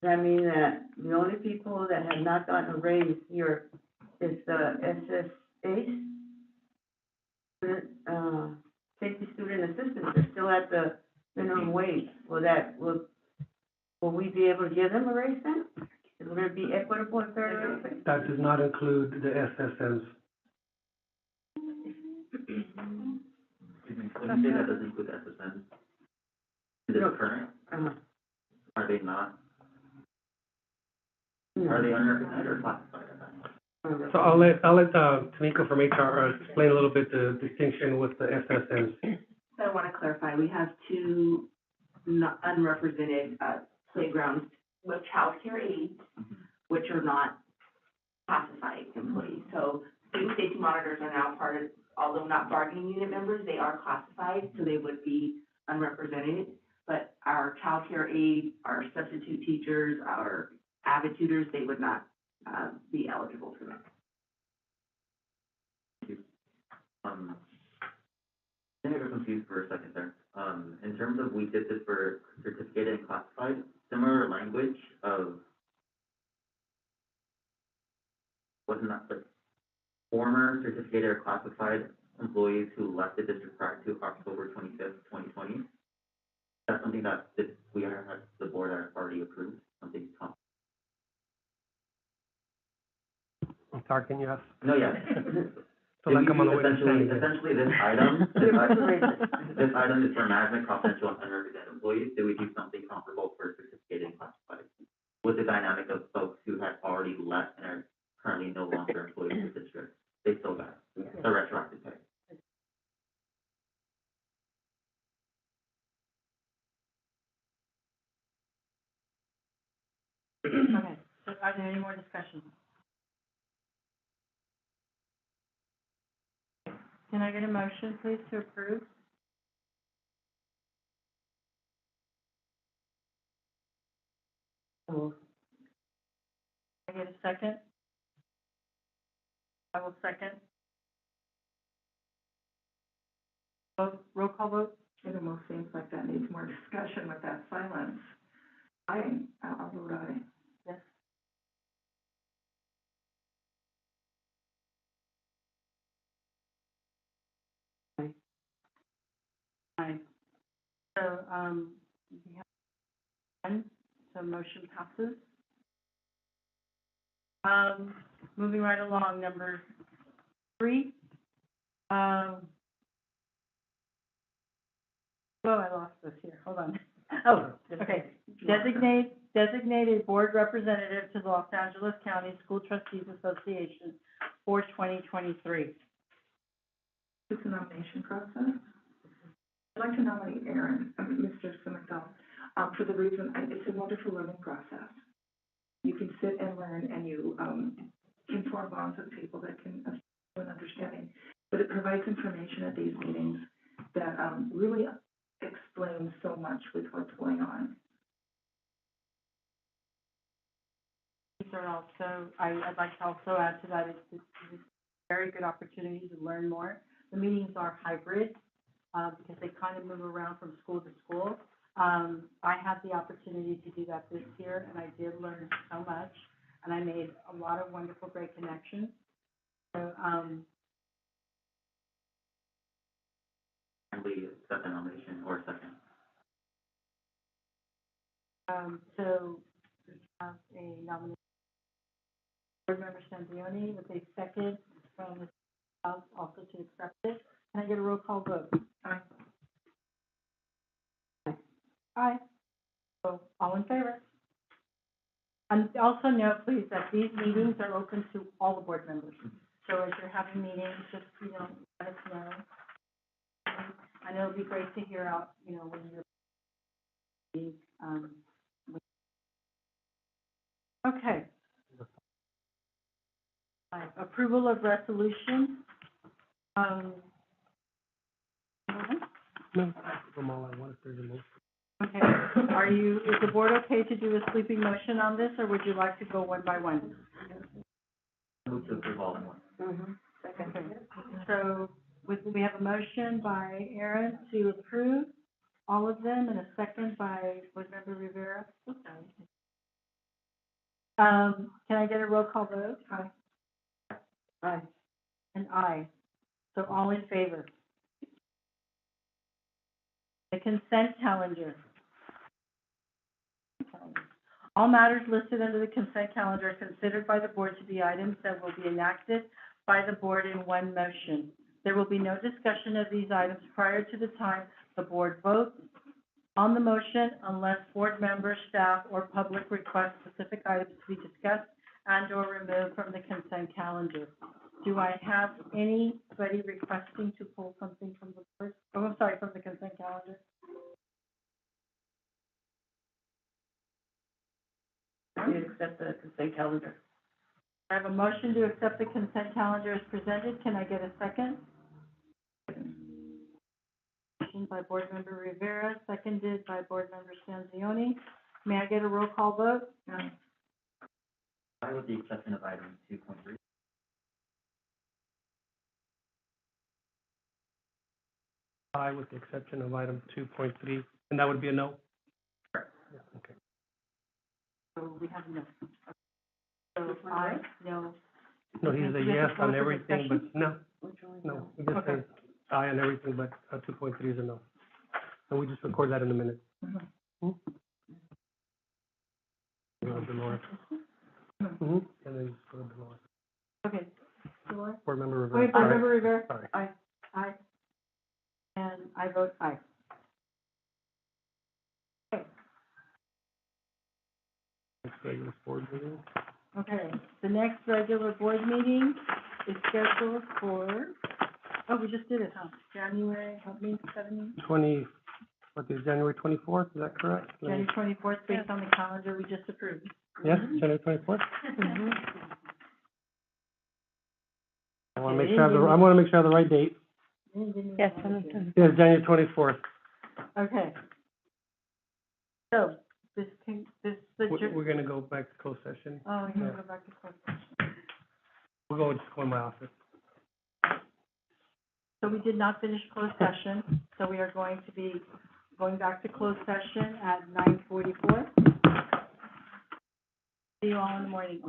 does that mean that the only people that have not gotten a raise here is the SSAs? Safety student assistants, they're still at the minimum wage. Will we be able to give them a raise then? Will it be equitable and fair to everybody? That does not include the SSMs. Excuse me, when you say that doesn't include SSN, is No. it current? Uh-huh. Are they not? No. Are they unrepresented or classified at that point? So I'll let Tamika from HR explain a little bit the distinction with the SSMs. So I want to clarify, we have two unrepresented, playgrounds with childcare aides, which are not classified employees. So student safety monitors are now part of, although not bargaining unit members, they are classified, so they would be unrepresented. But our childcare aides, our substitute teachers, our avid tutors, they would not, be eligible for that. I think I got confused for a second there. In terms of, we did this for certificated and classified, similar language of, wasn't that the former certificated or classified employees who left the district prior to October 25th, 2020? That's something that we had, the board had already approved, something. I'm sorry, can you ask? No, yeah. So like I'm on the way to Essentially, this item is for management, confidential, and unrepresented employees. Do we do something comparable for certificated and classified? With the dynamic of folks who had already left and are currently no longer employees of the district, they still got the retroactive pay. Okay, so are there any more discussions? Can I get a motion, please, to approve? Can I get a second? I will second. Vote, roll call vote? It almost seems like that needs more discussion with that silence. I'll vote aye. Yes. Aye. So, we have one, so motion passes. Moving right along, number 3. Oh, I lost this here, hold on. Oh, okay. Designate a board representative to the Los Angeles County School Trustees Association for 2023. It's a nomination process. I'd like to nominate Mr. Cimental, for the reason, it's a wonderful learning process. You can sit and learn and you, can form bonds with people that can have an understanding. But it provides information at these meetings that, really explains so much with what's going on. These are also, I'd like to also add to that, it's a very good opportunity to learn more. The meetings are hybrid, because they kind of move around from school to school. I had the opportunity to do that this year, and I did learn so much, and I made a lot of wonderful, great connections. So, And we accept the nomination or second. so we have a nomination. Board Member Santioni with a second from the House also to accept it. Can I get a roll call vote? Aye. Aye. So, all in favor? And also note, please, that these meetings are open to all the board members. So as you're having meetings, just, let us know. I know it'd be great to hear out, when you're, okay. Approval of resolution. No, from all I want, if there's a motion. Okay, is the board okay to do a sweeping motion on this, or would you like to go one by one? Move to approve all in one. Okay, so we have a motion by Aaron to approve all of them, and a second by Board Member Rivera. Can I get a roll call vote? Aye. Aye. And aye. So all in favor? The consent calendar. All matters listed under the consent calendar are considered by the board to be items that will be enacted by the board in one motion. There will be no discussion of these items prior to the time the board votes on the motion unless board members, staff, or public request specific items to be discussed and/or removed from the consent calendar. Do I have anybody requesting to pull something from the board? Oh, I'm sorry, from the consent calendar? You accept the consent calendar. I have a motion to accept the consent calendar as presented. Can I get a second? Motion by Board Member Rivera, seconded by Board Member Stanzioni. May I get a roll call vote? Aye with the exception of item 2.3. Aye, with the exception of item 2.3, and that would be a no? Correct. Yeah, okay. So we have no. So aye, no. No, he's a Do we have yes to close on the everything, but discussion? no, he just Okay. says aye on everything, but 2.3 is a no. And we just record that in a minute. Go to Dolores. And then just go to Dolores. Okay. Dolores? Board Member Rivera. Wait, Board Sorry. Member Rivera? Sorry. Aye. Aye. And I vote aye. Next regular board meeting. Okay, the next regular board meeting is scheduled for, oh, we just did it, huh? January, help me, 20, what is January 24th, is that correct? January 24th, based on the calendar we just approved. Yes, January 24th? I want to make sure I have the right date. Yes, Yes, January 24th. Okay. So, We're going to go back to closed session. Oh, we're gonna go back to closed session. We'll go just go in my office. So we did not finish closed session, so we are going to be going back to closed session at 9:44. See you all in the morning.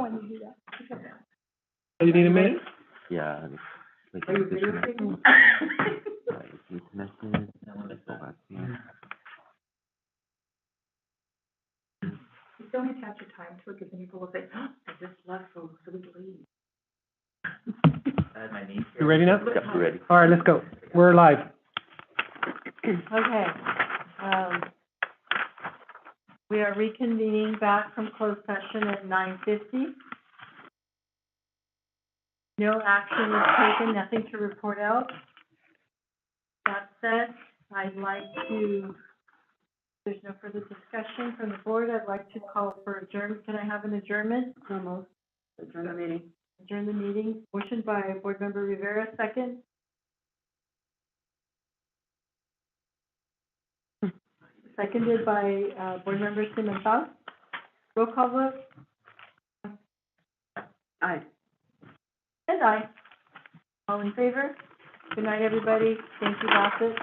when you do that. Do you need a minute? Yeah. Are you videotaping? You don't attach a time to it, because then people will say, oh, I just left, so we can leave. I had my niece. You ready now? Yep, we're ready. All right, let's go. We're live. Okay, we are reconvening back from closed session at 9:50. No action was taken, nothing to report out. That said, I'd like to, if there's no further discussion from the board, I'd like to call for adjournment. Can I have an adjournment? Almost, adjourn the meeting. Adjourn the meeting. Motion by Board Member Rivera, second. Seconded by, Board Member Pimentel. Roll call vote, Aye. and aye. All in favor? Good night, everybody. Thank you, Bassett.